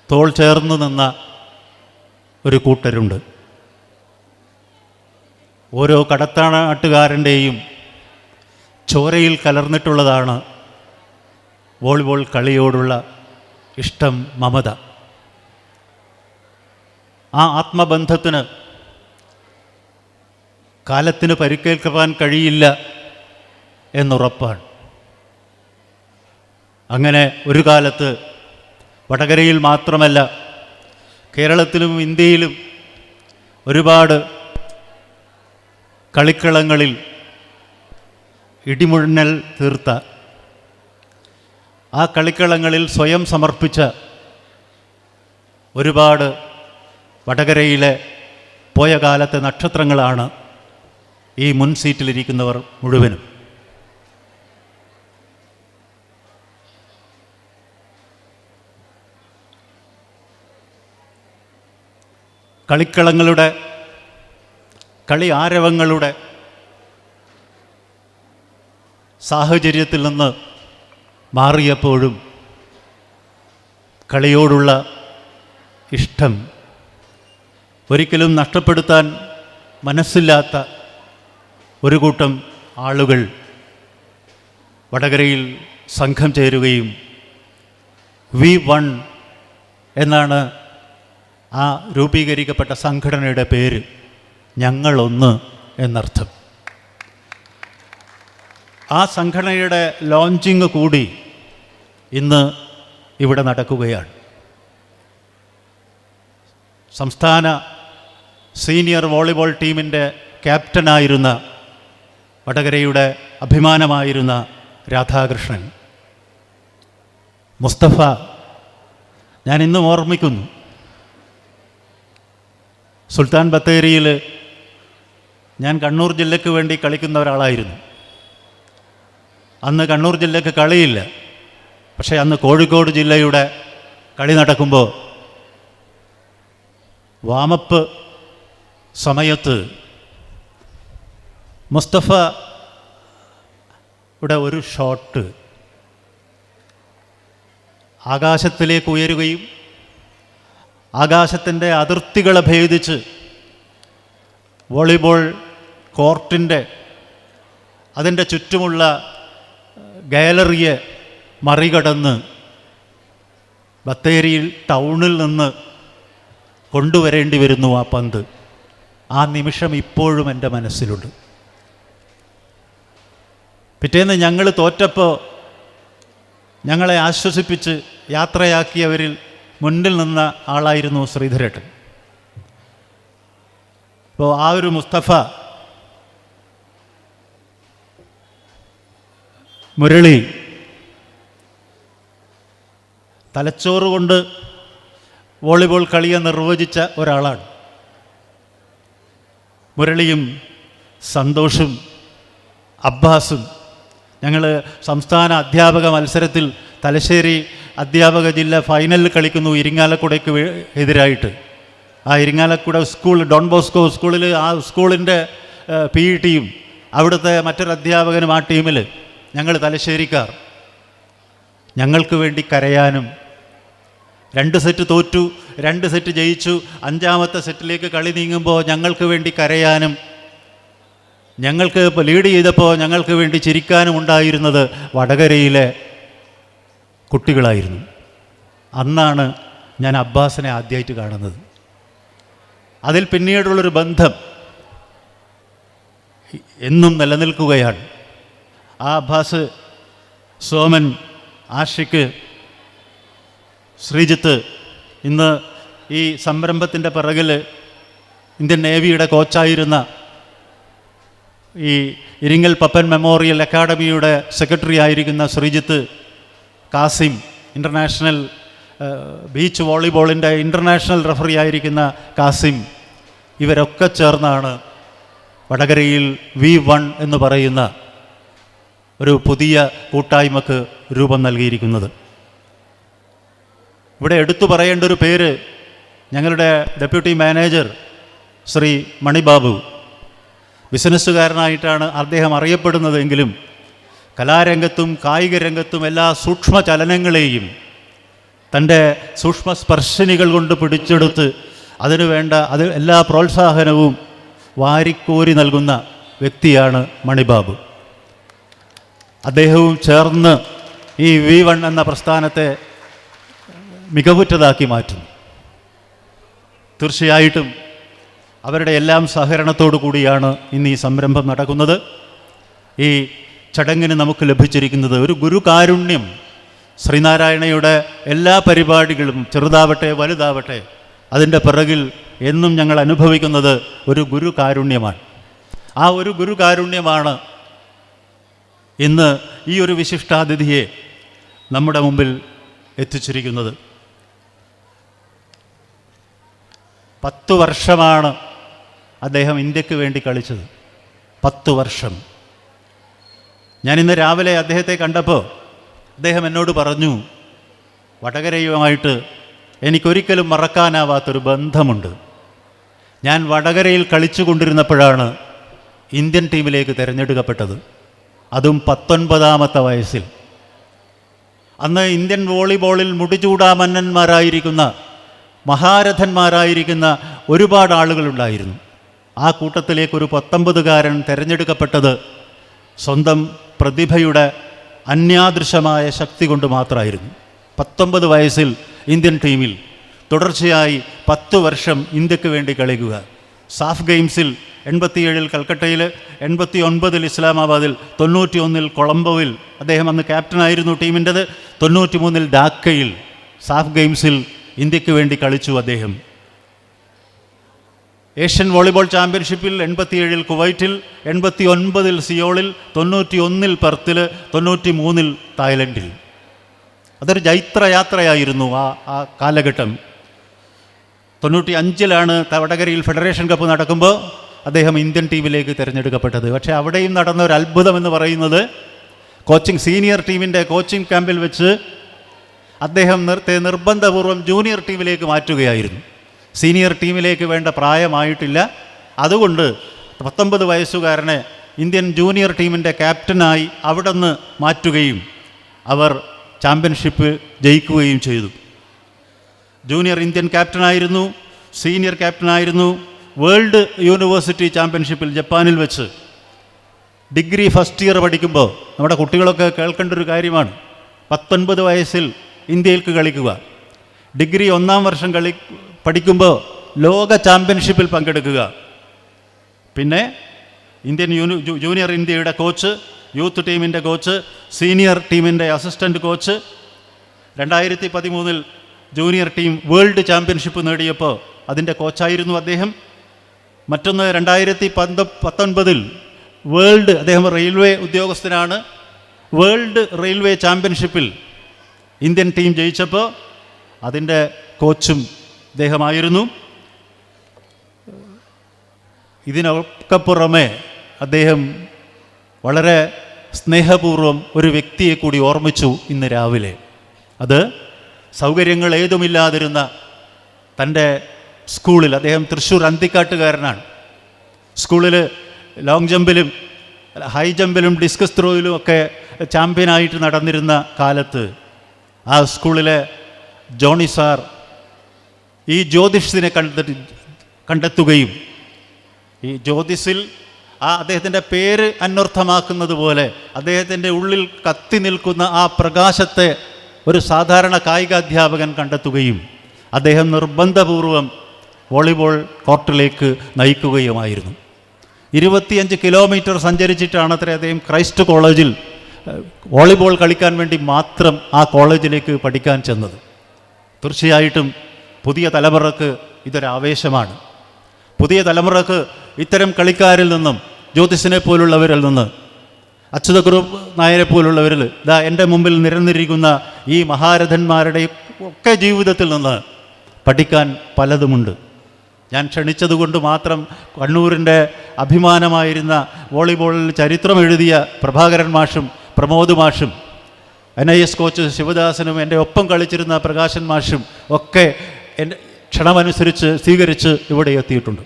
തോൾ ചേർന്ന് നിന്ന ഒരു കൂട്ടരുണ്ട്. ഓരോ കടത്തനാട്ടുകാരൻ്റെയും ചോരയിൽ കലർന്നിട്ടുള്ളതാണ് വോളിബോൾ കളിയോടുള്ള ഇഷ്ടം, മമത. ആ ആത്മബന്ധത്തിന് കാലത്തിന് പരിക്കേൽക്കാൻ കഴിയില്ല എന്നുറപ്പാണ്. അങ്ങനെ ഒരു കാലത്ത് വടകരയിൽ മാത്രമല്ല കേരളത്തിലും ഇന്ത്യയിലും ഒരുപാട് കളിക്കളങ്ങളിൽ ഇടിമുഴൽ തീർത്ത, ആ കളിക്കളങ്ങളിൽ സ്വയം സമർപ്പിച്ച ഒരുപാട് വടകരയിലെ പോയ കാലത്തെ നക്ഷത്രങ്ങളാണ് ഈ മുൻ സീറ്റിലിരിക്കുന്നവർ മുഴുവനും. കളിക്കളങ്ങളുടെ, കളി ആരവങ്ങളുടെ സാഹചര്യത്തിൽ നിന്ന് മാറിയപ്പോഴും കളിയോടുള്ള ഇഷ്ടം ഒരിക്കലും നഷ്ടപ്പെടുത്താൻ മനസ്സില്ലാത്ത ഒരു കൂട്ടം ആളുകൾ വടകരയിൽ സംഘം ചേരുകയും V1 എന്നാണ് ആ രൂപീകരിക്കപ്പെട്ട സംഘടനയുടെ പേര്, ഞങ്ങളൊന്ന് എന്നർത്ഥം. ആ സംഘടനയുടെ ലോഞ്ചിങ് കൂടി ഇന്ന് ഇവിടെ നടക്കുകയാണ്. സംസ്ഥാന സീനിയർ വോളിബോൾ ടീമിൻ്റെ ക്യാപ്റ്റനായിരുന്ന, വടകരയുടെ അഭിമാനമായിരുന്ന രാധാകൃഷ്ണൻ, മുസ്തഫ, ഞാൻ ഇന്നും ഓർമ്മിക്കുന്നു. സുൽത്താൻ ബത്തേരിയിൽ ഞാൻ കണ്ണൂർ ജില്ലയ്ക്ക് വേണ്ടി കളിക്കുന്ന ഒരാളായിരുന്നു. അന്ന് കണ്ണൂർ ജില്ലയ്ക്ക് കളിയില്ല. പക്ഷേ അന്ന് കോഴിക്കോട് ജില്ലയുടെ കളി നടക്കുമ്പോൾ വാമപ്പ് സമയത്ത് മുസ്തഫയുടെ ഒരു ഷോട്ട് ആകാശത്തിലേക്ക് ഉയരുകയും ആകാശത്തിൻ്റെ അതിർത്തികളെ ഭേദിച്ച് വോളിബോൾ കോർട്ടിൻ്റെ അതിൻ്റെ ചുറ്റുമുള്ള ഗാലറിയെ മറികടന്ന് ബത്തേരിയിൽ ടൗണിൽ നിന്ന് കൊണ്ടുവരേണ്ടി വരുന്നു ആ പന്ത്. ആ നിമിഷം ഇപ്പോഴും എൻ്റെ മനസ്സിലുണ്ട്. പിറ്റേന്ന് ഞങ്ങൾ തോറ്റപ്പോൾ ഞങ്ങളെ ആശ്വസിപ്പിച്ച് യാത്രയാക്കിയവരിൽ മുന്നിൽ നിന്ന ആളായിരുന്നു ശ്രീധരേട്ടൻ. അപ്പോൾ ആ ഒരു മുസ്തഫ, മുരളി തലച്ചോറ് കൊണ്ട് വോളിബോൾ കളിയെ നിർവചിച്ച ഒരാളാണ്. മുരളിയും സന്തോഷും അബ്ബാസും ഞങ്ങൾ സംസ്ഥാന അധ്യാപക മത്സരത്തിൽ തലശ്ശേരി അധ്യാപക ജില്ല ഫൈനലിൽ കളിക്കുന്നു ഇരിങ്ങാലക്കുടയ്ക്ക് എതിരായിട്ട്. ആ ഇരിങ്ങാലക്കുട സ്കൂൾ, ഡോൺ ബോസ്കോ സ്കൂളിൽ, ആ സ്കൂളിൻ്റെ PE അവിടുത്തെ മറ്റൊരു അധ്യാപകനും ആ ടീമിൽ, ഞങ്ങൾ തലശ്ശേരിക്കാർ. ഞങ്ങൾക്ക് വേണ്ടി കരയാനും, 2 സെറ്റ് തോറ്റു, 2 സെറ്റ് ജയിച്ചു, 5ാമത്തെ സെറ്റിലേക്ക് കളി നീങ്ങുമ്പോൾ ഞങ്ങൾക്ക് വേണ്ടി കരയാനും, ഞങ്ങൾക്ക് ലീഡ് ചെയ്തപ്പോൾ ഞങ്ങൾക്ക് വേണ്ടി ചിരിക്കാനും ഉണ്ടായിരുന്നത് വടകരയിലെ കുട്ടികളായിരുന്നു. അന്നാണ് ഞാൻ അബ്ബാസിനെ ആദ്യമായിട്ട് കാണുന്നത്. അതിൽ പിന്നീടുള്ളൊരു ബന്ധം എന്നും നിലനിൽക്കുകയാണ്. ആ അബ്ബാസ്, സോമൻ, ആഷിഖ്, ശ്രീജിത്ത് ഇന്ന് ഈ സംരംഭത്തിൻ്റെ പിറകിൽ ഇന്ത്യൻ നേവിയുടെ കോച്ചായിരുന്ന, ഈ ഇരിങ്ങൽ പപ്പൻ മെമ്മോറിയൽ അക്കാഡമിയുടെ സെക്രട്ടറി ആയിരിക്കുന്ന ശ്രീജിത്ത്, കാസിം, ഇൻ്റർനാഷണൽ ബീച്ച് വോളിബോളിൻ്റെ ഇൻ്റർനാഷണൽ റഫറി ആയിരിക്കുന്ന കാസിം, ഇവരൊക്കെ ചേർന്നാണ് വടകരയിൽ V1 എന്ന് പറയുന്ന ഒരു പുതിയ കൂട്ടായ്മക്ക് രൂപം നൽകിയിരിക്കുന്നത്. ഇവിടെ എടുത്തു പറയേണ്ട ഒരു പേര് ഞങ്ങളുടെ ഡെപ്യൂട്ടി മാനേജർ ശ്രീ മണിബാബു. ബിസിനസ്സുകാരനായിട്ടാണ് അദ്ദേഹം അറിയപ്പെടുന്നതെങ്കിലും കലാരംഗത്തും കായിക രംഗത്തും എല്ലാ സൂക്ഷ്മ ചലനങ്ങളെയും തൻ്റെ സൂക്ഷ്മ സ്പർശനികൾ കൊണ്ട് പിടിച്ചെടുത്ത് അതിനുവേണ്ട എല്ലാ പ്രോത്സാഹനവും വാരിക്കോരി നൽകുന്ന വ്യക്തിയാണ് മണിബാബു. അദ്ദേഹവും ചേർന്ന് ഈ V1 എന്ന പ്രസ്ഥാനത്തെ മികവുറ്റതാക്കി മാറ്റുന്നു. തീർച്ചയായിട്ടും അവരുടെ എല്ലാം സഹകരണത്തോടു കൂടിയാണ് ഇന്ന് ഈ സംരംഭം നടക്കുന്നത്. ഈ ചടങ്ങിന് നമുക്ക് ലഭിച്ചിരിക്കുന്നത് ഒരു ഗുരുകാരുണ്യം. ശ്രീനാരായണയുടെ എല്ലാ പരിപാടികളും ചെറുതാവട്ടെ വലുതാവട്ടെ അതിൻ്റെ പിറകിൽ എന്നും ഞങ്ങൾ അനുഭവിക്കുന്നത് ഒരു ഗുരുകാരുണ്യമാണ്. ആ ഒരു ഗുരുകാരുണ്യമാണ് ഇന്ന് ഈ ഒരു വിശിഷ്ടാതിഥിയെ നമ്മുടെ മുമ്പിൽ എത്തിച്ചിരിക്കുന്നത്. 10 വർഷമാണ് അദ്ദേഹം ഇന്ത്യക്ക് വേണ്ടി കളിച്ചത്. 10 വർഷം. ഞാനിന്ന് രാവിലെ അദ്ദേഹത്തെ കണ്ടപ്പോൾ അദ്ദേഹം എന്നോട് പറഞ്ഞു, വടകരയുമായിട്ട് എനിക്കൊരിക്കലും മറക്കാനാവാത്തൊരു ബന്ധമുണ്ട്. ഞാൻ വടകരയിൽ കളിച്ചു കൊണ്ടിരുന്നപ്പോഴാണ് ഇന്ത്യൻ ടീമിലേക്ക് തിരഞ്ഞെടുക്കപ്പെട്ടത്, അതും 19ാമത്തെ വയസ്സിൽ. അന്ന് ഇന്ത്യൻ വോളിബോളിൽ മുടിചൂടാമന്നന്മാരായിരിക്കുന്ന, മഹാരഥന്മാരായിരിക്കുന്ന ഒരുപാട് ആളുകളുണ്ടായിരുന്നു. ആ കൂട്ടത്തിലേക്കൊരു 19കാരൻ തിരഞ്ഞെടുക്കപ്പെട്ടത് സ്വന്തം പ്രതിഭയുടെ അന്യാദൃശമായ ശക്തി കൊണ്ട് മാത്രമായിരുന്നു. 19 വയസ്സിൽ ഇന്ത്യൻ ടീമിൽ തുടർച്ചയായി 10 വർഷം ഇന്ത്യക്ക് വേണ്ടി കളിക്കുക. സാഫ് ഗെയിംസിൽ 87 കൽക്കട്ടയിൽ, 89 ഇസ്ലാമാബാദിൽ, 91 കൊളംബോയിൽ അദ്ദേഹം അന്ന് ക്യാപ്റ്റനായിരുന്നു ടീമിൻ്റെത്, 93 ഡാക്കയിൽ സാഫ് ഗെയിംസിൽ ഇന്ത്യക്ക് വേണ്ടി കളിച്ചു അദ്ദേഹം. ഏഷ്യൻ വോളിബോൾ ചാമ്പ്യൻഷിപ്പിൽ 87 കുവൈറ്റിൽ, 89 സിയോളിൽ, 91 പെർത്തിൽ, 93 തായ്ലൻഡിൽ. അതൊരു ജൈത്രയാത്രയായിരുന്നു ആ കാലഘട്ടം. 95 വടകരയിൽ ഫെഡറേഷൻ കപ്പ് നടക്കുമ്പോൾ അദ്ദേഹം ഇന്ത്യൻ ടീമിലേക്ക് തിരഞ്ഞെടുക്കപ്പെട്ടത്. പക്ഷേ അവിടെയും നടന്ന ഒരു അത്ഭുതം എന്ന് പറയുന്നത്, സീനിയർ ടീമിൻ്റെ കോച്ചിങ് ക്യാമ്പിൽ വെച്ച് അദ്ദേഹം നിർബന്ധപൂർവ്വം ജൂനിയർ ടീമിലേക്ക് മാറ്റുകയായിരുന്നു. സീനിയർ ടീമിലേക്ക് വേണ്ട പ്രായമായിട്ടില്ല. അതുകൊണ്ട് 19 വയസ്സുകാരനെ ഇന്ത്യൻ ജൂനിയർ ടീമിൻ്റെ ക്യാപ്റ്റനായി അവിടെ നിന്ന് മാറ്റുകയും അവർ ചാമ്പ്യൻഷിപ്പ് ജയിക്കുകയും ചെയ്തു. ജൂനിയർ ഇന്ത്യൻ ക്യാപ്റ്റനായിരുന്നു, സീനിയർ ക്യാപ്റ്റനായിരുന്നു. വേൾഡ് യൂണിവേഴ്സിറ്റി ചാമ്പ്യൻഷിപ്പിൽ ജപ്പാനിൽ വെച്ച് ഡിഗ്രി ഫസ്റ്റ് ഇയർ പഠിക്കുമ്പോൾ, നമ്മുടെ കുട്ടികളൊക്കെ കേൾക്കേണ്ട ഒരു കാര്യമാണ്, 19 വയസ്സിൽ ഇന്ത്യയിലേക്ക് കളിക്കുക. ഡിഗ്രി 1-ാം വർഷം പഠിക്കുമ്പോൾ ലോക ചാമ്പ്യൻഷിപ്പിൽ പങ്കെടുക്കുക. പിന്നെ ജൂനിയർ ഇന്ത്യയുടെ കോച്ച്, യൂത്ത് ടീമിൻ്റെ കോച്ച്, സീനിയർ ടീമിൻ്റെ assistant coach, 2013 junior team world championship നേടിയപ്പോൾ അതിൻ്റെ കോച്ചായിരുന്നു അദ്ദേഹം. മറ്റൊന്ന് 2019 വേൾഡ്, അദ്ദേഹം റെയിൽവേ ഉദ്യോഗസ്ഥനാണ്. വേൾഡ് റെയിൽവേ ചാമ്പ്യൻഷിപ്പിൽ ഇന്ത്യൻ ടീം ജയിച്ചപ്പോൾ അതിൻ്റെ കോച്ചും അദ്ദേഹമായിരുന്നു. ഇതിനൊക്കെ പുറമെ അദ്ദേഹം വളരെ സ്നേഹപൂർവ്വം ഒരു വ്യക്തിയെ കൂടി ഓർമ്മിച്ചു ഇന്ന് രാവിലെ. അത് സൗകര്യങ്ങൾ ഏതുമില്ലാതിരുന്ന തൻ്റെ സ്കൂളിൽ, അദ്ദേഹം തൃശ്ശൂർ അന്തിക്കാട്ടുകാരനാണ്, സ്കൂളിൽ ലോങ് ജമ്പിലും ഹൈ ജമ്പിലും ഡിസ്കസ് ത്രോയിലും ഒക്കെ ചാമ്പ്യനായിട്ട് നടന്നിരുന്ന കാലത്ത് ആ സ്കൂളിലെ ജോണി സാർ ഈ ജ്യോതിഷത്തിനെ കണ്ടെത്തുകയും ഈ ജ്യോതിസിൽ അദ്ദേഹത്തിൻ്റെ പേര് അന്വർത്ഥമാക്കുന്നത് പോലെ അദ്ദേഹത്തിൻ്റെ ഉള്ളിൽ കത്തി നിൽക്കുന്ന ആ പ്രകാശത്തെ ഒരു സാധാരണ കായികാധ്യാപകൻ കണ്ടെത്തുകയും അദ്ദേഹം നിർബന്ധപൂർവം വോളിബോൾ കോർട്ടിലേക്ക് നയിക്കുകയുമായിരുന്നു. 25 കിലോമീറ്റർ സഞ്ചരിച്ചിട്ടാണ് അത്ര അദ്ദേഹം ക്രൈസ്റ്റ് കോളേജിൽ വോളിബോൾ കളിക്കാൻ വേണ്ടി മാത്രം ആ കോളേജിലേക്ക് പഠിക്കാൻ ചെന്നത്. തീർച്ചയായിട്ടും പുതിയ തലമുറക്ക് ഇതൊരാവേശമാണ്. പുതിയ തലമുറക്ക് ഇത്തരം കളിക്കാരിൽ നിന്നും, ജ്യോതിസിനെ പോലുള്ളവരിൽ നിന്ന്, അച്യുതക്കുറുപ്പ് നായരെ പോലുള്ളവരിൽ, എൻ്റെ മുമ്പിൽ നിരന്നിരിക്കുന്ന ഈ മഹാരഥന്മാരുടെ ഒക്കെ ജീവിതത്തിൽ നിന്ന് പഠിക്കാൻ പലതുമുണ്ട്. ഞാൻ ക്ഷണിച്ചതുകൊണ്ട് മാത്രം കണ്ണൂരിൻ്റെ അഭിമാനമായിരുന്ന വോളിബോളിൽ ചരിത്രം എഴുതിയ പ്രഭാകരൻ മാഷും പ്രമോദ് മാഷും NIS കോച്ച് ശിവദാസനും എൻ്റെ ഒപ്പം കളിച്ചിരുന്ന പ്രകാശൻ മാഷും ഒക്കെ എൻ്റെ ക്ഷണമനുസരിച്ച് സ്വീകരിച്ച് ഇവിടെ എത്തിയിട്ടുണ്ട്.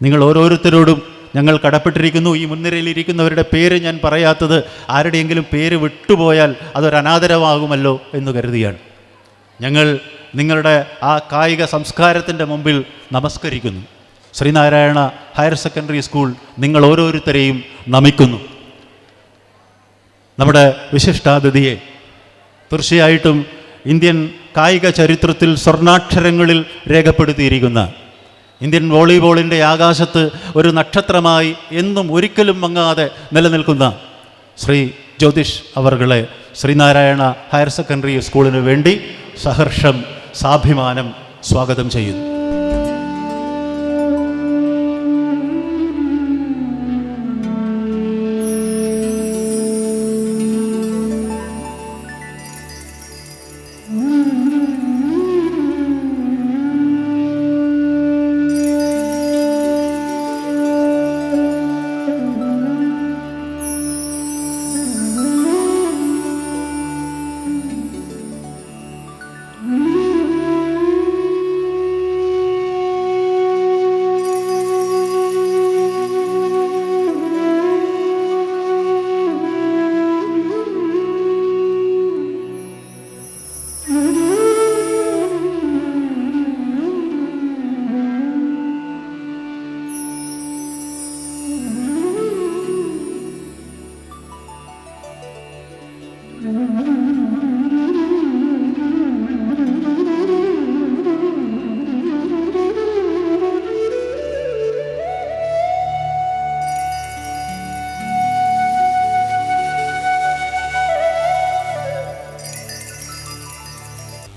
നിങ്ങൾ ഓരോരുത്തരോടും ഞങ്ങൾ കടപ്പെട്ടിരിക്കുന്നു. ഈ മുൻനിരയിലിരിക്കുന്നവരുടെ പേര് ഞാൻ പറയാത്തത് ആരുടെയെങ്കിലും പേര് വിട്ടുപോയാൽ അതൊരു അനാദരവാകുമല്ലോ എന്ന് കരുതിയാണ്. ഞങ്ങൾ നിങ്ങളുടെ ആ കായിക സംസ്കാരത്തിൻ്റെ മുമ്പിൽ നമസ്കരിക്കുന്നു. ശ്രീനാരായണ ഹയർ സെക്കൻഡറി സ്കൂൾ നിങ്ങൾ ഓരോരുത്തരെയും നമിക്കുന്നു. നമ്മുടെ വിശിഷ്ടാതിഥിയെ തീർച്ചയായിട്ടും ഇന്ത്യൻ കായിക ചരിത്രത്തിൽ സ്വർണ്ണാക്ഷരങ്ങളിൽ രേഖപ്പെടുത്തിയിരിക്കുന്ന, ഇന്ത്യൻ വോളിബോളിൻ്റെ ആകാശത്ത് ഒരു നക്ഷത്രമായി എന്നും ഒരിക്കലും മങ്ങാതെ നിലനിൽക്കുന്ന ശ്രീ ജ്യോതിഷ് അവർകളെ ശ്രീനാരായണ ഹയർ സെക്കൻഡറി സ്കൂളിന് വേണ്ടി സഹർഷം സാഭിമാനം സ്വാഗതം ചെയ്യുന്നു.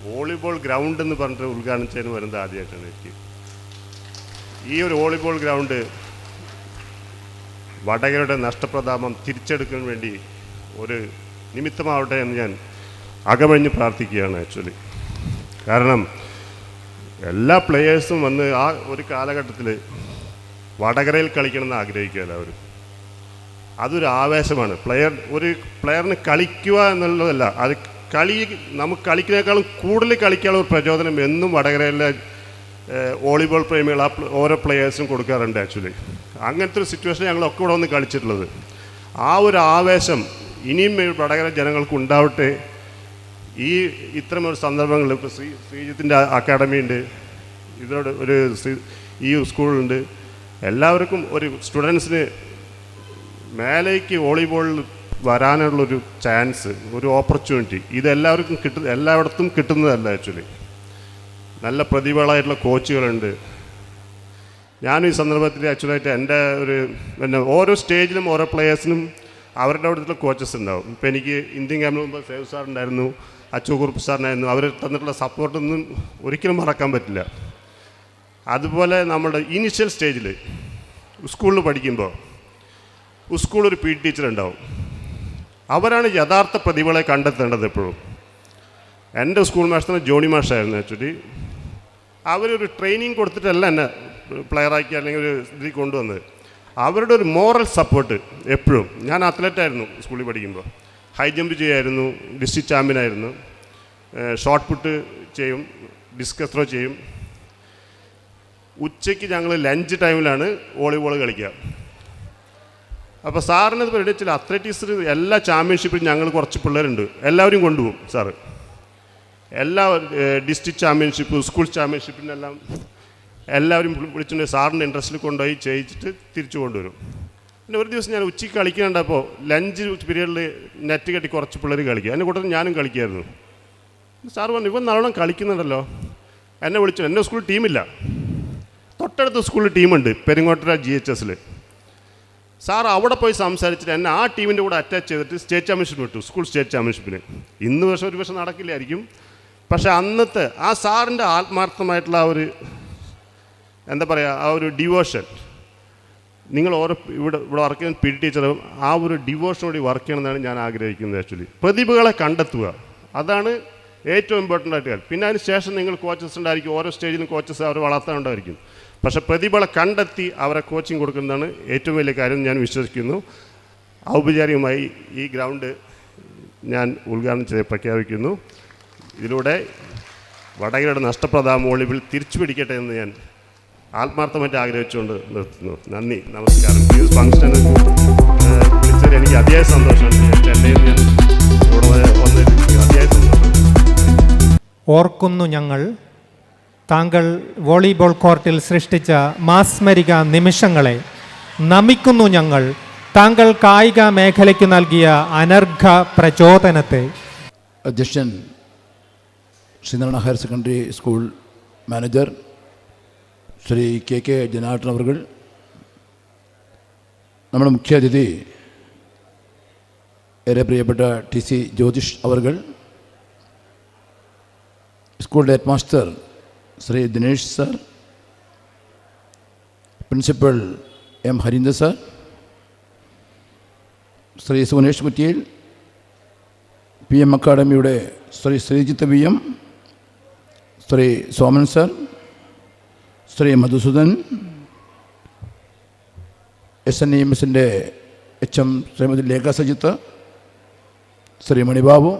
വോളിബോൾ ഗ്രൗണ്ട് എന്ന് പറഞ്ഞിട്ട് ഉദ്ഘാടനം ചെയ്യാൻ വരുന്നത് ആദ്യമായിട്ടാണ് എനിക്ക്. ഈ ഒരു വോളിബോൾ ഗ്രൗണ്ട് വടകരയുടെ നഷ്ടപ്രതാപം തിരിച്ചെടുക്കാൻ വേണ്ടി ഒരു നിമിത്തമാവട്ടെ എന്ന് ഞാൻ അകമഴിഞ്ഞ് പ്രാർത്ഥിക്കുകയാണ് ആക്ച്വലി. കാരണം എല്ലാ പ്ലെയേഴ്സും വന്ന് ആ ഒരു കാലഘട്ടത്തിൽ വടകരയിൽ കളിക്കണമെന്ന് ആഗ്രഹിക്കുക എല്ലാവരും. അതൊരു ആവേശമാണ്. ഒരു പ്ലെയറിന് കളിക്കുക എന്നുള്ളതല്ല, അത് നമുക്ക് കളിക്കുന്നതിനേക്കാളും കൂടുതൽ കളിക്കാനുള്ള ഒരു പ്രചോദനം എന്നും വടകരയിലെ വോളിബോൾ പ്രേമികൾ ഓരോ പ്ലെയേഴ്സും കൊടുക്കാറുണ്ട് ആക്ച്വലി. അങ്ങനത്തെ ഒരു സിറ്റുവേഷൻ ഞങ്ങളൊക്കെ ഇവിടെ വന്ന് കളിച്ചിട്ടുള്ളത്. ആ ഒരു ആവേശം ഇനിയും വടകര ജനങ്ങൾക്ക് ഉണ്ടാവട്ടെ. ഇത്തരം ഒരു സന്ദർഭങ്ങൾ ഇപ്പോൾ ശ്രീജിത്തിൻ്റെ അക്കാഡമി ഉണ്ട്, ഇതിനോട് ഒരു ഈ സ്കൂളുണ്ട്. എല്ലാവർക്കും ഒരു സ്റ്റുഡൻസിന് മേലേക്ക് വോളിബോളിൽ വരാനുള്ളൊരു ചാൻസ്, ഒരു ഓപ്പർച്യൂണിറ്റി ഇതെല്ലാവർക്കും എല്ലായിടത്തും കിട്ടുന്നതല്ല ആക്ച്വലി. നല്ല പ്രതിഭകളായിട്ടുള്ള കോച്ചുകളുണ്ട്. ഞാനും ഈ സന്ദർഭത്തിൽ ആക്ച്വലായിട്ട് എൻ്റെ ഓരോ സ്റ്റേജിലും ഓരോ പ്ലെയേഴ്സിനും അവരുടെ അവിടുത്തെ കോച്ചസ് ഉണ്ടാവും. ഇപ്പോൾ എനിക്ക് ഇന്ത്യൻ ക്യാമ്പിന് മുമ്പ് സേവ് സാർ ഉണ്ടായിരുന്നു, അച്ചുകുറുപ്പ് സാറിനായിരുന്നു. അവർ തന്നിട്ടുള്ള സപ്പോർട്ടൊന്നും ഒരിക്കലും മറക്കാൻ പറ്റില്ല. അതുപോലെ നമ്മുടെ ഇനീഷ്യൽ സ്റ്റേജിൽ സ്കൂളിൽ പഠിക്കുമ്പോൾ സ്കൂളൊരു പി ടി ടീച്ചർ ഉണ്ടാവും. അവരാണ് യഥാർത്ഥ പ്രതിഭകളെ കണ്ടെത്തേണ്ടത് എപ്പോഴും. എൻ്റെ സ്കൂൾ മാസ്റ്റർ ജോണി മാഷായിരുന്നു. ആക്ച്വലി അവരൊരു ട്രെയിനിങ് കൊടുത്തിട്ടല്ല എന്നെ പ്ലെയറാക്കി അല്ലെങ്കിൽ ഒരു ഇതിൽ കൊണ്ടുവന്നത്. അവരുടെ ഒരു മോറൽ സപ്പോർട്ട് എപ്പോഴും. ഞാൻ അത്ലറ്റായിരുന്നു സ്കൂളിൽ പഠിക്കുമ്പോൾ. ഹൈ ജമ്പ് ചെയ്യുമായിരുന്നു, ഡിസ്ട്രിക്ട് ചാമ്പ്യനായിരുന്നു, ഷോട്ട് പുട്ട് ചെയ്യും, ഡിസ്കസ് ത്രോ ചെയ്യും. ഉച്ചയ്ക്ക് ഞങ്ങൾ ലഞ്ച് ടൈമിലാണ് വോളിബോൾ കളിക്കുക. അപ്പോൾ സാറിനത് പഠിച്ചില്ല. അത്ലറ്റിക്സിൽ എല്ലാ ചാമ്പ്യൻഷിപ്പിലും ഞങ്ങൾ കുറച്ച് പിള്ളേരുണ്ട്, എല്ലാവരും കൊണ്ടുപോകും സാറ്. എല്ലാ ഡിസ്ട്രിക്ട് ചാമ്പ്യൻഷിപ്പ്, സ്കൂൾ ചാമ്പ്യൻഷിപ്പിനെല്ലാം എല്ലാവരും വിളിച്ചിട്ട് സാറിൻ്റെ ഇൻട്രസ്റ്റിൽ കൊണ്ടുപോയി ചെയ്യിച്ചിട്ട് തിരിച്ചു കൊണ്ടുവരും. പിന്നെ ഒരു ദിവസം ഞാൻ ഉച്ചയ്ക്ക് കളിക്കുന്നുണ്ടപ്പോൾ ലഞ്ച് പീരീഡിൽ നെറ്റ് കെട്ടി കുറച്ച് പിള്ളേർ കളിക്കുക. അതിൻ്റെ കൂട്ടത്തിൽ ഞാനും കളിക്കുമായിരുന്നു. സാറ് പറഞ്ഞു, ഇവൻ നല്ലോണം കളിക്കുന്നുണ്ടല്ലോ. എന്നെ വിളിച്ചു. എൻ്റെ സ്കൂളിൽ ടീമില്ല, തൊട്ടടുത്ത സ്കൂളിൽ ടീമുണ്ട്, പെരിങ്ങോട്ടര GHSൽ. സാർ അവിടെ പോയി സംസാരിച്ചിട്ട് എന്നെ ആ ടീമിൻ്റെ കൂടെ അറ്റാച്ച് ചെയ്തിട്ട് സ്റ്റേറ്റ് ചാമ്പ്യൻഷിപ്പ് വിട്ടു, സ്കൂൾ സ്റ്റേറ്റ് ചാമ്പ്യൻഷിപ്പിന്. ഇന്ന് ഒരു വർഷം നടക്കില്ലായിരിക്കും. പക്ഷേ അന്നത്തെ ആ സാറിൻ്റെ ആത്മാർത്ഥമായിട്ടുള്ള ആ ഒരു എന്താ പറയുക, ആ ഒരു ഡിവോഷൻ, നിങ്ങൾ ഓരോ ഇവിടെ വർക്ക് ചെയ്യുന്ന പി ടി ടീച്ചർ ആ ഒരു ഡിവോഷനോട് വർക്ക് ചെയ്യണമെന്നാണ് ഞാൻ ആഗ്രഹിക്കുന്നത്. ആക്ച്വലി പ്രതിഭകളെ കണ്ടെത്തുക, അതാണ് ഏറ്റവും ഇമ്പോർട്ടൻ്റ് ആയിട്ട് കാര്യം. പിന്നെ അതിന് ശേഷം നിങ്ങൾ കോച്ചസ് ഉണ്ടായിരിക്കും, ഓരോ സ്റ്റേജിലും കോച്ചസ് അവർ വളർത്താനുണ്ടായിരിക്കും. പക്ഷേ പ്രതിഭകളെ കണ്ടെത്തി അവരെ കോച്ചിങ് കൊടുക്കുന്നതാണ് ഏറ്റവും വലിയ കാര്യം ഞാൻ വിശ്വസിക്കുന്നു. ഔപചാരികമായി ഈ ഗ്രൗണ്ട് ഞാൻ ഉദ്ഘാടനം ചെയ്ത് പ്രഖ്യാപിക്കുന്നു. ഇതിലൂടെ വടകരയുടെ നഷ്ടപ്രദ വോളിബോൾ തിരിച്ചു പിടിക്കട്ടെ എന്ന് ഞാൻ ആത്മാർത്ഥമായിട്ട് ആഗ്രഹിച്ചുകൊണ്ട് നിർത്തുന്നു. നന്ദി, നമസ്കാരം. ഈ ഫംഗ്ഷന് വിളിച്ചതിൽ എനിക്ക് അതിയായ സന്തോഷമുണ്ട്. ചെന്നൈയിൽ ഞാൻ ഇവിടെ വന്നിരിക്കുന്നു, അതിയായ സന്തോഷം. ഓർക്കുന്നു ഞങ്ങൾ താങ്കൾ വോളിബോൾ കോർട്ടിൽ സൃഷ്ടിച്ച മാസ്മരിക നിമിഷങ്ങളെ. നമിക്കുന്നു ഞങ്ങൾ താങ്കൾ കായിക മേഖലയ്ക്ക് നൽകിയ അനർഘ പ്രചോദനത്തെ. അധ്യക്ഷൻ Sreenarayana higher secondary school manager Shri K Janardhanan അവർ, നമ്മുടെ മുഖ്യാതിഥി ഏറെ പ്രിയപ്പെട്ട TC ജ്യോതിഷ് അവർ, സ്കൂളിൻ്റെ headmaster Shri Dinesh sir, principal M. Harindra sir, Shri Sunesh Kuttiyil, PM അക്കാഡമിയുടെ ശ്രീ ശ്രീജിത്ത് VM, ശ്രീ സോമൻ സർ, ശ്രീ മധുസൂദൻ, SNEMSൻ്റെ HM ശ്രീമതി ലേഖ സജിത്ത്, ശ്രീ മണിബാബു,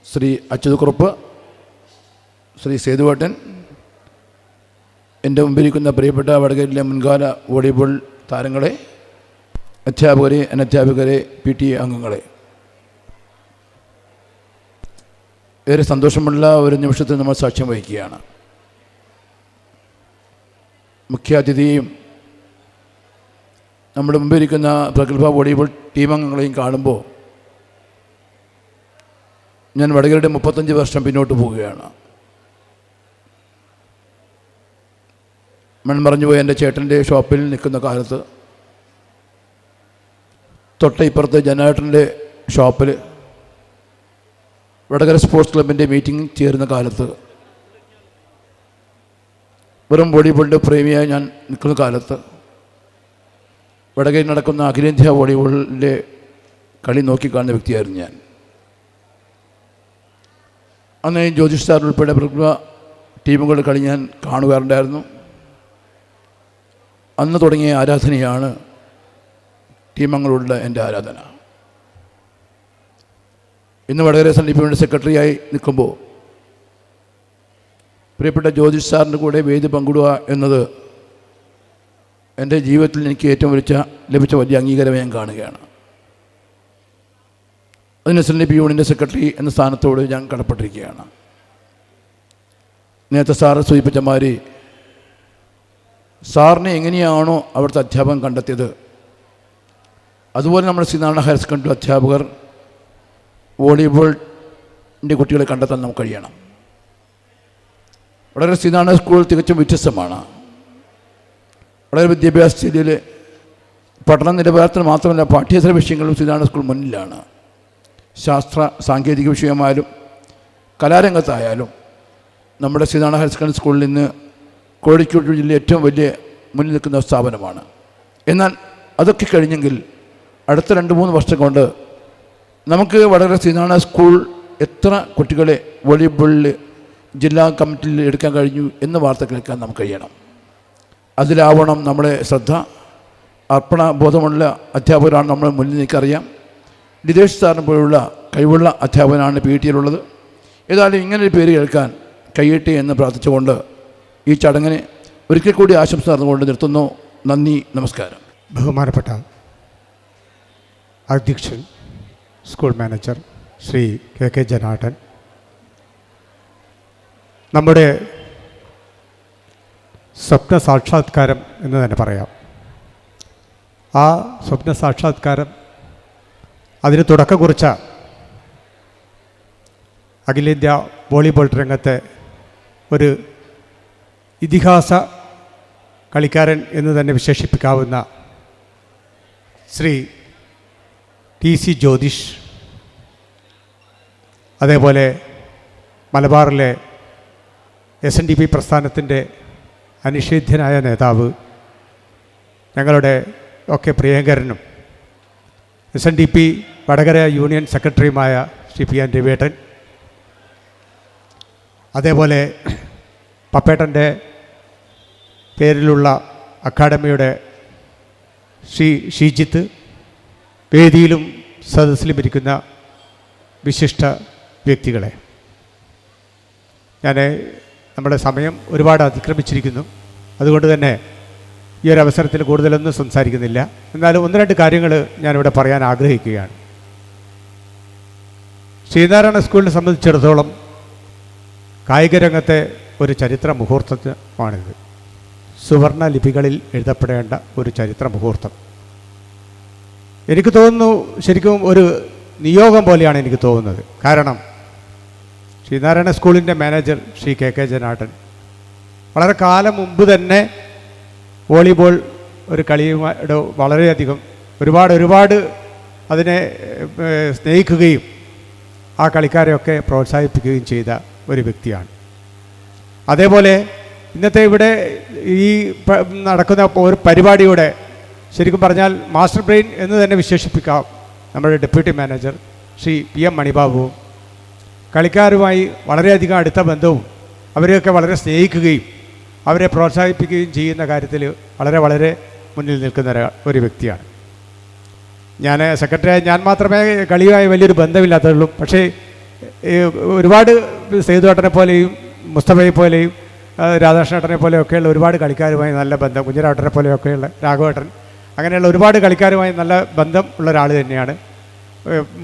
ശ്രീ അച്യുതക്കുറുപ്പ്, ശ്രീ സേതുവേട്ടൻ, എൻ്റെ മുമ്പിരിക്കുന്ന പ്രിയപ്പെട്ട വടകരയിലെ മുൻകാല വോളിബോൾ താരങ്ങളെ, അധ്യാപകരെ, അനധ്യാപകരെ, PTA അംഗങ്ങളെ, ഏറെ സന്തോഷമുള്ള ഒരു നിമിഷത്തിൽ നമ്മൾ സാക്ഷ്യം വഹിക്കുകയാണ്. മുഖ്യാതിഥിയെയും നമ്മുടെ മുമ്പിരിക്കുന്ന പ്രഗത്ഭ വോളിബോൾ ടീമംഗങ്ങളെയും കാണുമ്പോൾ ഞാൻ വടകരയുടെ 35 വർഷം പിന്നോട്ട് പോവുകയാണ്. മൺമറഞ്ഞുപോയ എൻ്റെ ചേട്ടൻ്റെ ഷോപ്പിൽ നിൽക്കുന്ന കാലത്ത്, തൊട്ടയിപ്പുറത്ത് ജനാട്ടൻ്റെ ഷോപ്പിൽ വടകര സ്പോർട്സ് ക്ലബിൻ്റെ മീറ്റിംഗ് ചേരുന്ന കാലത്ത്, വെറും വോളിബോളിൻ്റെ പ്രേമിയായി ഞാൻ നിൽക്കുന്ന കാലത്ത്, വടകരയിൽ നടക്കുന്ന അഖിലേന്ത്യാ വോളിബോളിൻ്റെ കളി നോക്കിക്കാണുന്ന വ്യക്തിയായിരുന്നു ഞാൻ. അന്ന് ജ്യോതിഷ് സാർ ഉൾപ്പെടെ പ്രമുഖ ടീമുകളുടെ കളി ഞാൻ കാണുകാറുണ്ടായിരുന്നു. അന്ന് തുടങ്ങിയ ആരാധനയാണ് ടീമംഗങ്ങളോടുള്ള എൻ്റെ ആരാധന. ഇന്ന് വടകര SNDP സെക്രട്ടറിയായി നിൽക്കുമ്പോൾ പ്രിയപ്പെട്ട ജ്യോതിഷ് സാറിൻ്റെ കൂടെ വേദി പങ്കിടുക എന്നത് എൻ്റെ ജീവിതത്തിൽ എനിക്ക് ഏറ്റവും ലഭിച്ച വലിയ അംഗീകാരമായി ഞാൻ കാണുകയാണ്. അതിന് SNDP സെക്രട്ടറി എന്ന സ്ഥാനത്തോട് ഞാൻ കടപ്പെട്ടിരിക്കുകയാണ്. നേരത്തെ സാറ് സൂചിപ്പിച്ച മാതിരി സാറിനെ എങ്ങനെയാണോ അവിടുത്തെ അധ്യാപകൻ കണ്ടെത്തിയത്, അതുപോലെ നമ്മുടെ ശ്രീനാരായണ ഹയർ സെക്കൻഡറി അധ്യാപകർ വോളിബോളിൻ്റെ കുട്ടികളെ കണ്ടെത്താൻ നമുക്ക് കഴിയണം. വളരെ ശ്രീനാരായണ സ്കൂൾ തികച്ചും വ്യത്യസ്തമാണ്. വളരെ വിദ്യാഭ്യാസ സ്ഥിതിയിൽ പഠന നിലവാരത്തിന് മാത്രമല്ല പാഠ്യേതര വിഷയങ്ങളും ശ്രീനാരായണ സ്കൂൾ മുന്നിലാണ്. ശാസ്ത്ര സാങ്കേതിക വിഷയമായാലും കലാരംഗത്തായാലും നമ്മുടെ ശ്രീനാരായണ ഹയർ സെക്കൻഡറി സ്കൂളിൽ നിന്ന് കോഴിക്കോട് ജില്ലയിൽ ഏറ്റവും വലിയ മുന്നിൽ നിൽക്കുന്ന സ്ഥാപനമാണ്. എന്നാൽ അതൊക്കെ കഴിഞ്ഞെങ്കിൽ അടുത്ത 2-3 വർഷം കൊണ്ട് നമുക്ക് വളരെ ശ്രീനാരായണ സ്കൂൾ എത്ര കുട്ടികളെ വോളിബോളിൽ ജില്ലാ കമ്മിറ്റിയിൽ എടുക്കാൻ കഴിഞ്ഞു എന്ന വാർത്ത കേൾക്കാൻ നമുക്ക് കഴിയണം. അതിലാവണം നമ്മുടെ ശ്രദ്ധ. അർപ്പണബോധമുള്ള അധ്യാപകരാണ് നമ്മൾ മുന്നിൽ നിൽക്കറിയാം. ലിതേഷ് സാറിനെ പോലുള്ള കഴിവുള്ള അധ്യാപകനാണ് PTയിലുള്ളത്. ഏതായാലും ഇങ്ങനൊരു പേര് കേൾക്കാൻ കഴിയട്ടെ എന്ന് പ്രാർത്ഥിച്ചുകൊണ്ട് ഈ ചടങ്ങിന് ഒരിക്കൽ കൂടി ആശംസ നടന്നുകൊണ്ട് നിർത്തുന്നു. നന്ദി, നമസ്കാരം. ബഹുമാനപ്പെട്ട അധ്യക്ഷൻ school manager Shri KK Janardhan, നമ്മുടെ സ്വപ്ന സാക്ഷാത്കാരം എന്ന് തന്നെ പറയാം. ആ സ്വപ്ന സാക്ഷാത്കാരം അതിന് തുടക്കം കുറിച്ച അഖിലേന്ത്യാ വോളിബോൾ രംഗത്തെ ഒരു ഇതിഹാസ കളിക്കാരൻ എന്ന് തന്നെ വിശേഷിപ്പിക്കാവുന്ന ശ്രീ TC ജ്യോതിഷ്, അതേപോലെ മലബാറിലെ SNDP പ്രസ്ഥാനത്തിൻ്റെ അനിഷേധ്യനായ നേതാവ്, ഞങ്ങളുടെ ഒക്കെ പ്രിയങ്കരനും SNDP വടകര യൂണിയൻ സെക്രട്ടറിയുമായ ശ്രീ PN രവിയേട്ടൻ, അതേപോലെ പപ്പേട്ടൻ്റെ പേരിലുള്ള അക്കാഡമിയുടെ ശ്രീ ഷീജിത്ത്, വേദിയിലും സദസ്സിലും ഇരിക്കുന്ന വിശിഷ്ട വ്യക്തികളെ, നമ്മുടെ സമയം ഒരുപാട് അതിക്രമിച്ചിരിക്കുന്നു. അതുകൊണ്ട് തന്നെ ഈ ഒരു അവസരത്തിൽ കൂടുതലൊന്നും സംസാരിക്കുന്നില്ല. എന്നാലും 1-2 കാര്യങ്ങൾ ഞാനിവിടെ പറയാൻ ആഗ്രഹിക്കുകയാണ്. ശ്രീനാരായണ സ്കൂളിനെ സംബന്ധിച്ചിടത്തോളം കായിക രംഗത്തെ ഒരു ചരിത്ര മുഹൂർത്തമാണിത്. സുവർണ ലിപികളിൽ എഴുതപ്പെടേണ്ട ഒരു ചരിത്ര മുഹൂർത്തം. എനിക്ക് തോന്നുന്നു ശരിക്കും ഒരു നിയോഗം പോലെയാണ് എനിക്ക് തോന്നുന്നത്. കാരണം ശ്രീനാരായണ സ്കൂളിൻ്റെ മാനേജർ ശ്രീ KK ജനാർദ്ദൻ വളരെ കാലം മുമ്പ് തന്നെ വോളിബോൾ ഒരു കളിയുമായിട്ട് വളരെയധികം ഒരുപാട് അതിനെ സ്നേഹിക്കുകയും ആ കളിക്കാരെയൊക്കെ പ്രോത്സാഹിപ്പിക്കുകയും ചെയ്ത ഒരു വ്യക്തിയാണ്. അതേപോലെ ഇന്നത്തെ ഇവിടെ ഈ നടക്കുന്ന ഒരു പരിപാടിയുടെ ശരിക്കും പറഞ്ഞാൽ മാസ്റ്റർ ബ്രെയിൻ എന്ന് തന്നെ വിശേഷിപ്പിക്കാം നമ്മുടെ ഡെപ്യൂട്ടി മാനേജർ ശ്രീ PM മണിബാബുവും കളിക്കാരുമായി വളരെയധികം അടുത്ത ബന്ധവും അവരെയൊക്കെ വളരെ സ്നേഹിക്കുകയും അവരെ പ്രോത്സാഹിപ്പിക്കുകയും ചെയ്യുന്ന കാര്യത്തിൽ വളരെ മുന്നിൽ നിൽക്കുന്ന ഒരു വ്യക്തിയാണ്. ഞാൻ സെക്രട്ടറിയായി ഞാൻ മാത്രമേ കളിയുമായി വലിയൊരു ബന്ധമില്ലാത്തുള്ളൂ. പക്ഷേ ഒരുപാട് സേതുവേട്ടനെ പോലെയും മുസ്തഫയെ പോലെയും രാധാകൃഷ്ണേട്ടനെ പോലെയൊക്കെയുള്ള ഒരുപാട് കളിക്കാരുമായി നല്ല ബന്ധം, കുഞ്ഞിരാട്ടനെ പോലെയൊക്കെയുള്ള രാഘവേട്ടൻ, അങ്ങനെയുള്ള ഒരുപാട് കളിക്കാരുമായി നല്ല ബന്ധം ഉള്ള ഒരാൾ തന്നെയാണ്.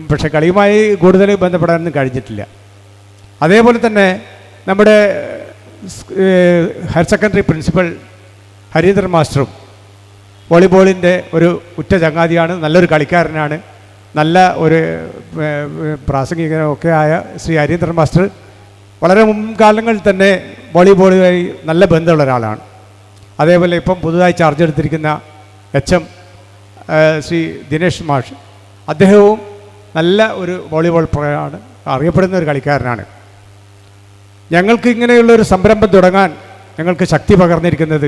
പക്ഷേ കളിയുമായി കൂടുതൽ ബന്ധപ്പെടാനൊന്നും കഴിഞ്ഞിട്ടില്ല. അതേപോലെ തന്നെ നമ്മുടെ ഹയർ സെക്കൻഡറി പ്രിൻസിപ്പൽ ഹരീന്ദ്രൻ മാസ്റ്ററും വോളിബോളിൻ്റെ ഒരു ഉറ്റ ചങ്ങാതിയാണ്, നല്ലൊരു കളിക്കാരനാണ്, നല്ല ഒരു പ്രാസംഗികനൊക്കെ ആയ ശ്രീ ഹരീന്ദ്രൻ മാസ്റ്റർ വളരെ മുൻകാലങ്ങളിൽ തന്നെ വോളിബോളുമായി നല്ല ബന്ധമുള്ള ഒരാളാണ്. അതേപോലെ ഇപ്പം പുതുതായി ചാർജ് എടുത്തിരിക്കുന്ന HM ശ്രീ ദിനേഷ് മാഷ്, അദ്ദേഹവും നല്ല ഒരു വോളിബോൾ പ്ലെയറാണ്, അറിയപ്പെടുന്ന ഒരു കളിക്കാരനാണ്. ഞങ്ങൾക്ക് ഇങ്ങനെയുള്ളൊരു സംരംഭം തുടങ്ങാൻ ഞങ്ങൾക്ക് ശക്തി പകർന്നിരിക്കുന്നത്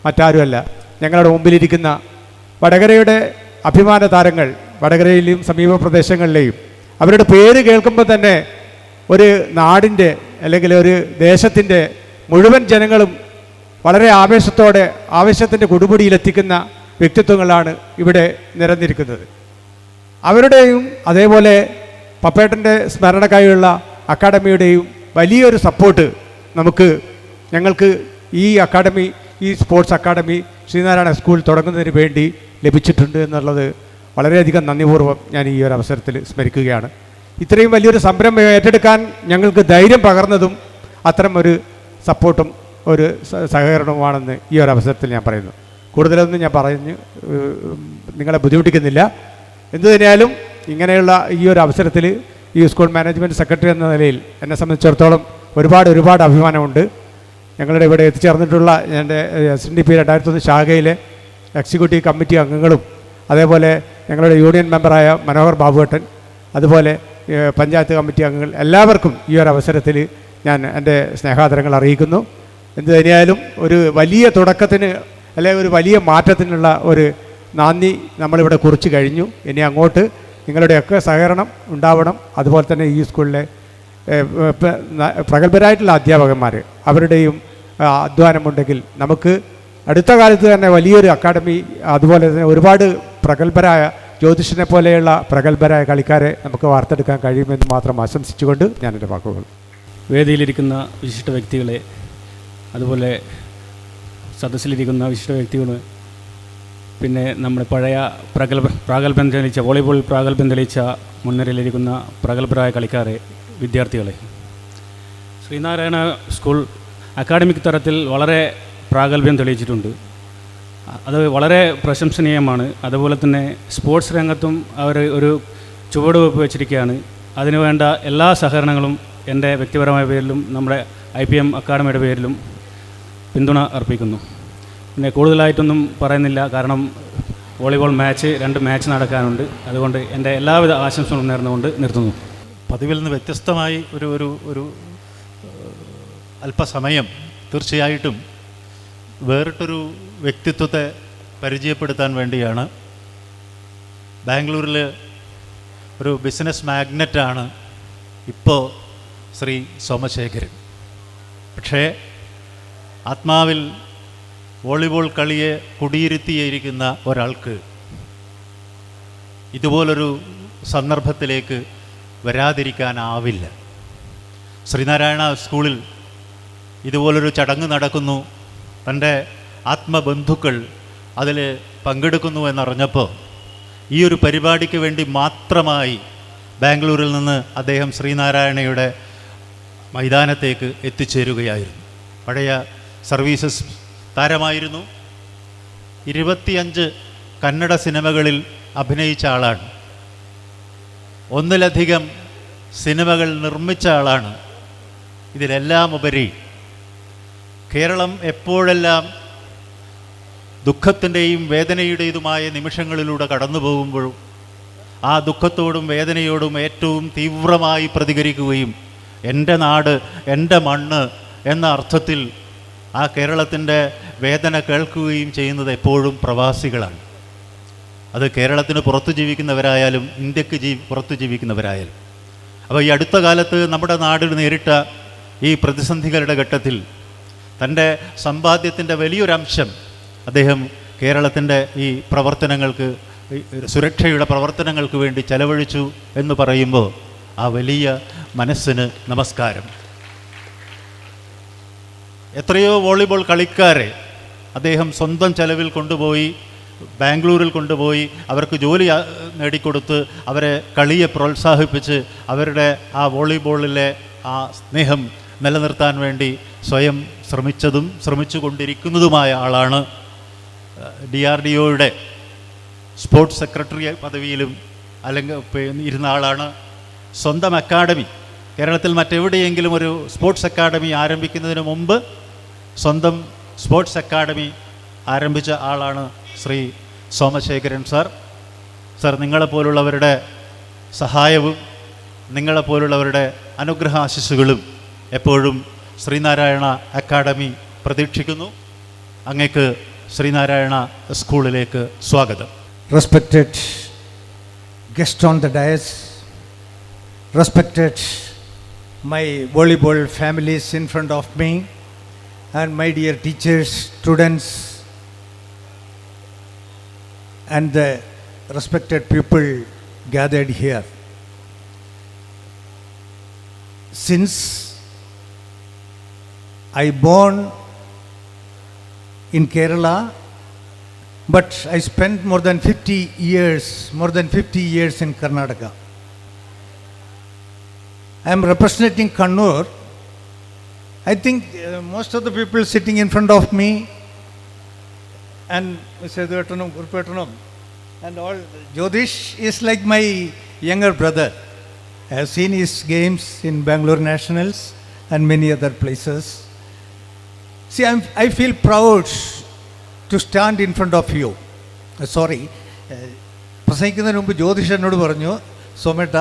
മറ്റാരുമല്ല, ഞങ്ങളുടെ മുമ്പിലിരിക്കുന്ന വടകരയുടെ അഭിമാന താരങ്ങൾ, വടകരയിലെയും സമീപ പ്രദേശങ്ങളിലെയും അവരുടെ പേര് കേൾക്കുമ്പോൾ തന്നെ ഒരു നാടിൻ്റെ അല്ലെങ്കിൽ ഒരു ദേശത്തിൻ്റെ മുഴുവൻ ജനങ്ങളും വളരെ ആവേശത്തോടെ ആവേശത്തിൻ്റെ കൊടുമുടിയിലെത്തിക്കുന്ന വ്യക്തിത്വങ്ങളാണ് ഇവിടെ നിരന്നിരിക്കുന്നത്. അവരുടെയും അതേപോലെ പപ്പേട്ടൻ്റെ സ്മരണക്കായുള്ള അക്കാഡമിയുടെയും വലിയൊരു സപ്പോർട്ട് ഞങ്ങൾക്ക് ഈ അക്കാഡമി, ഈ സ്പോർട്സ് അക്കാഡമി ശ്രീനാരായണ സ്കൂൾ തുടങ്ങുന്നതിന് വേണ്ടി ലഭിച്ചിട്ടുണ്ട് എന്നുള്ളത് വളരെയധികം നന്ദിപൂർവ്വം ഞാൻ ഈ ഒരു അവസരത്തിൽ സ്മരിക്കുകയാണ്. ഇത്രയും വലിയൊരു സംരംഭം ഏറ്റെടുക്കാൻ ഞങ്ങൾക്ക് ധൈര്യം പകർന്നതും അത്തരം ഒരു സപ്പോർട്ടും ഒരു സഹകരണവുമാണെന്ന് ഈ ഒരു അവസരത്തിൽ ഞാൻ പറയുന്നു. കൂടുതലൊന്നും ഞാൻ പറഞ്ഞ് നിങ്ങളെ ബുദ്ധിമുട്ടിക്കുന്നില്ല. എന്തു തന്നെയാലും ഇങ്ങനെയുള്ള ഈ ഒരു അവസരത്തിൽ ഈ സ്കൂൾ മാനേജ്മെൻറ്റ് സെക്രട്ടറി എന്ന നിലയിൽ എന്നെ സംബന്ധിച്ചിടത്തോളം ഒരുപാട് അഭിമാനമുണ്ട്. ഞങ്ങളുടെ ഇവിടെ എത്തിച്ചേർന്നിട്ടുള്ള എൻ്റെ SNDP 2001 ശാഖയിലെ എക്സിക്യൂട്ടീവ് കമ്മിറ്റി അംഗങ്ങളും അതേപോലെ ഞങ്ങളുടെ യൂണിയൻ മെമ്പറായ മനോഹർ ബാബുവേട്ടൻ, അതുപോലെ പഞ്ചായത്ത് കമ്മിറ്റി അംഗങ്ങൾ എല്ലാവർക്കും ഈ ഒരു അവസരത്തിൽ ഞാൻ എൻ്റെ സ്നേഹാദരങ്ങൾ അറിയിക്കുന്നു. എന്ത് തന്നെയായാലും ഒരു വലിയ തുടക്കത്തിന് അല്ലെങ്കിൽ ഒരു വലിയ മാറ്റത്തിനുള്ള ഒരു നന്ദി നമ്മളിവിടെ കുറിച്ച് കഴിഞ്ഞു. ഇനി അങ്ങോട്ട് നിങ്ങളുടെയൊക്കെ സഹകരണം ഉണ്ടാവണം. അതുപോലെ തന്നെ ഈ സ്കൂളിലെ പ്രഗത്ഭരായിട്ടുള്ള അധ്യാപകന്മാർ അവരുടെയും അധ്വാനമുണ്ടെങ്കിൽ നമുക്ക് അടുത്ത കാലത്ത് തന്നെ വലിയൊരു അക്കാഡമി, അതുപോലെ തന്നെ ഒരുപാട് പ്രഗത്ഭരായ ജ്യോതിഷനെ പോലെയുള്ള പ്രഗത്ഭരായ കളിക്കാരെ നമുക്ക് വാർത്തെടുക്കാൻ കഴിയുമെന്ന് മാത്രം ആശംസിച്ചുകൊണ്ട് ഞാൻ എൻ്റെ വാക്കുകൾ. വേദിയിലിരിക്കുന്ന വിശിഷ്ട വ്യക്തികളെ, അതുപോലെ സദസ്സിലിരിക്കുന്ന വിശിഷ്ട വ്യക്തികൾ, പിന്നെ നമ്മുടെ പഴയ പ്രാഗൽഭ്യം തെളിയിച്ച വോളിബോൾ പ്രാഗൽഭ്യം തെളിയിച്ച മുൻനിരയിലിരിക്കുന്ന പ്രഗത്ഭരായ കളിക്കാരെ, വിദ്യാർത്ഥികളെ, ശ്രീനാരായണ സ്കൂൾ അക്കാഡമിക് തലത്തിൽ വളരെ പ്രാഗൽഭ്യം തെളിയിച്ചിട്ടുണ്ട്. അത് വളരെ പ്രശംസനീയമാണ്. അതുപോലെ തന്നെ സ്പോർട്സ് രംഗത്തും അവർ ഒരു ചുവടുവെപ്പ് വെച്ചിരിക്കുകയാണ്. അതിനുവേണ്ട എല്ലാ സഹകരണങ്ങളും എൻ്റെ വ്യക്തിപരമായ പേരിലും നമ്മുടെ IPM അക്കാഡമിയുടെ പേരിലും പിന്തുണ അർപ്പിക്കുന്നു. പിന്നെ കൂടുതലായിട്ടൊന്നും പറയുന്നില്ല, കാരണം വോളിബോൾ മാച്ച് 2 മാച്ച് നടക്കാനുണ്ട്. അതുകൊണ്ട് എൻ്റെ എല്ലാവിധ ആശംസകളും നേർന്നുകൊണ്ട് നിർത്തുന്നു. പതിവിൽ നിന്ന് വ്യത്യസ്തമായി ഒരു അല്പസമയം തീർച്ചയായിട്ടും വേറിട്ടൊരു വ്യക്തിത്വത്തെ പരിചയപ്പെടുത്താൻ വേണ്ടിയാണ്. ബാംഗ്ലൂരിൽ ഒരു ബിസിനസ് മാഗ്നറ്റാണ് ഇപ്പോൾ ശ്രീ സോമശേഖരൻ. പക്ഷേ ആത്മാവിൽ വോളിബോൾ കളിയെ കുടിയിരുത്തിയിരിക്കുന്ന ഒരാൾക്ക് ഇതുപോലൊരു സന്ദർഭത്തിലേക്ക് വരാതിരിക്കാനാവില്ല. ശ്രീനാരായണ സ്കൂളിൽ ഇതുപോലൊരു ചടങ്ങ് നടക്കുന്നു, തൻ്റെ ആത്മബന്ധുക്കൾ അതിൽ പങ്കെടുക്കുന്നു എന്നറിഞ്ഞപ്പോൾ ഈ ഒരു പരിപാടിക്ക് വേണ്ടി മാത്രമായി ബാംഗ്ലൂരിൽ നിന്ന് അദ്ദേഹം ശ്രീനാരായണയുടെ മൈതാനത്തേക്ക് എത്തിച്ചേരുകയായിരുന്നു. പഴയ സർവീസസ് താരമായിരുന്നു. 25 കന്നഡ സിനിമകളിൽ അഭിനയിച്ച ആളാണ്. 1-ലധികം സിനിമകൾ നിർമ്മിച്ച ആളാണ്. ഇതിലെല്ലാം ഉപരി കേരളം എപ്പോഴെല്ലാം ദുഃഖത്തിൻ്റെയും വേദനയുടേതുമായ നിമിഷങ്ങളിലൂടെ കടന്നു പോകുമ്പോഴും ആ ദുഃഖത്തോടും വേദനയോടും ഏറ്റവും തീവ്രമായി പ്രതികരിക്കുകയും എൻ്റെ നാട്, എൻ്റെ മണ്ണ് എന്ന അർത്ഥത്തിൽ ആ കേരളത്തിൻ്റെ വേദന കേൾക്കുകയും ചെയ്യുന്നത് എപ്പോഴും പ്രവാസികളാണ്. അത് കേരളത്തിന് പുറത്ത് ജീവിക്കുന്നവരായാലും ഇന്ത്യക്ക് പുറത്ത് ജീവിക്കുന്നവരായാലും. അപ്പോൾ ഈ അടുത്ത കാലത്ത് നമ്മുടെ നാടിന് നേരിട്ട ഈ പ്രതിസന്ധികളുടെ ഘട്ടത്തിൽ തൻ്റെ സമ്പാദ്യത്തിൻ്റെ വലിയൊരംശം അദ്ദേഹം കേരളത്തിൻ്റെ ഈ പ്രവർത്തനങ്ങൾക്ക്, സുരക്ഷയുടെ പ്രവർത്തനങ്ങൾക്ക് വേണ്ടി ചെലവഴിച്ചു എന്ന് പറയുമ്പോൾ ആ വലിയ മനസ്സിന് നമസ്കാരം. എത്രയോ വോളിബോൾ കളിക്കാരെ അദ്ദേഹം സ്വന്തം ചെലവിൽ കൊണ്ടുപോയി ബാംഗ്ലൂരിൽ കൊണ്ടുപോയി അവർക്ക് ജോലി നേടിക്കൊടുത്ത് അവരെ കളിയെ പ്രോത്സാഹിപ്പിച്ച് അവരുടെ ആ വോളിബോളിലെ ആ സ്നേഹം നിലനിർത്താൻ വേണ്ടി സ്വയം ശ്രമിച്ചു കൊണ്ടിരിക്കുന്നതുമായ ആളാണ്. DRDOയുടെ സ്പോർട്സ് സെക്രട്ടറി പദവിയിലും അല്ലെങ്കിൽ ഇരുന്ന ആളാണ്. സ്വന്തം അക്കാഡമി, കേരളത്തിൽ മറ്റെവിടെയെങ്കിലും ഒരു സ്പോർട്സ് അക്കാഡമി ആരംഭിക്കുന്നതിന് മുമ്പ് സ്വന്തം സ്പോർട്സ് അക്കാഡമി ആരംഭിച്ച ആളാണ് ശ്രീ സോമശേഖരൻ സാർ. സാർ, നിങ്ങളെപ്പോലുള്ളവരുടെ സഹായവും നിങ്ങളെപ്പോലുള്ളവരുടെ അനുഗ്രഹാശിസ്സുകളും എപ്പോഴും ശ്രീനാരായണ അക്കാഡമി പ്രതീക്ഷിക്കുന്നു. അങ്ങേക്ക് ശ്രീനാരായണ സ്കൂളിലേക്ക് സ്വാഗതം. Respected guest on the dais, respected my volleyball families in front of me, and my dear teachers, students, and the respected people gathered here. Since I born in Kerala, but I spent more than 50 years in Karnataka. I am representing Kannur. I think most of the people sitting in front of me and Mr. Edvartanam, Gurupettanam, and all, Jyotish is like my younger brother. I have seen his games in Bangalore Nationals and many other places. See, I feel proud to stand in front of you. Sorry, പ്രസംഗിക്കുന്നതിന് മുമ്പ് ജ്യോതിഷ് എന്നോട് പറഞ്ഞു, സോമേട്ട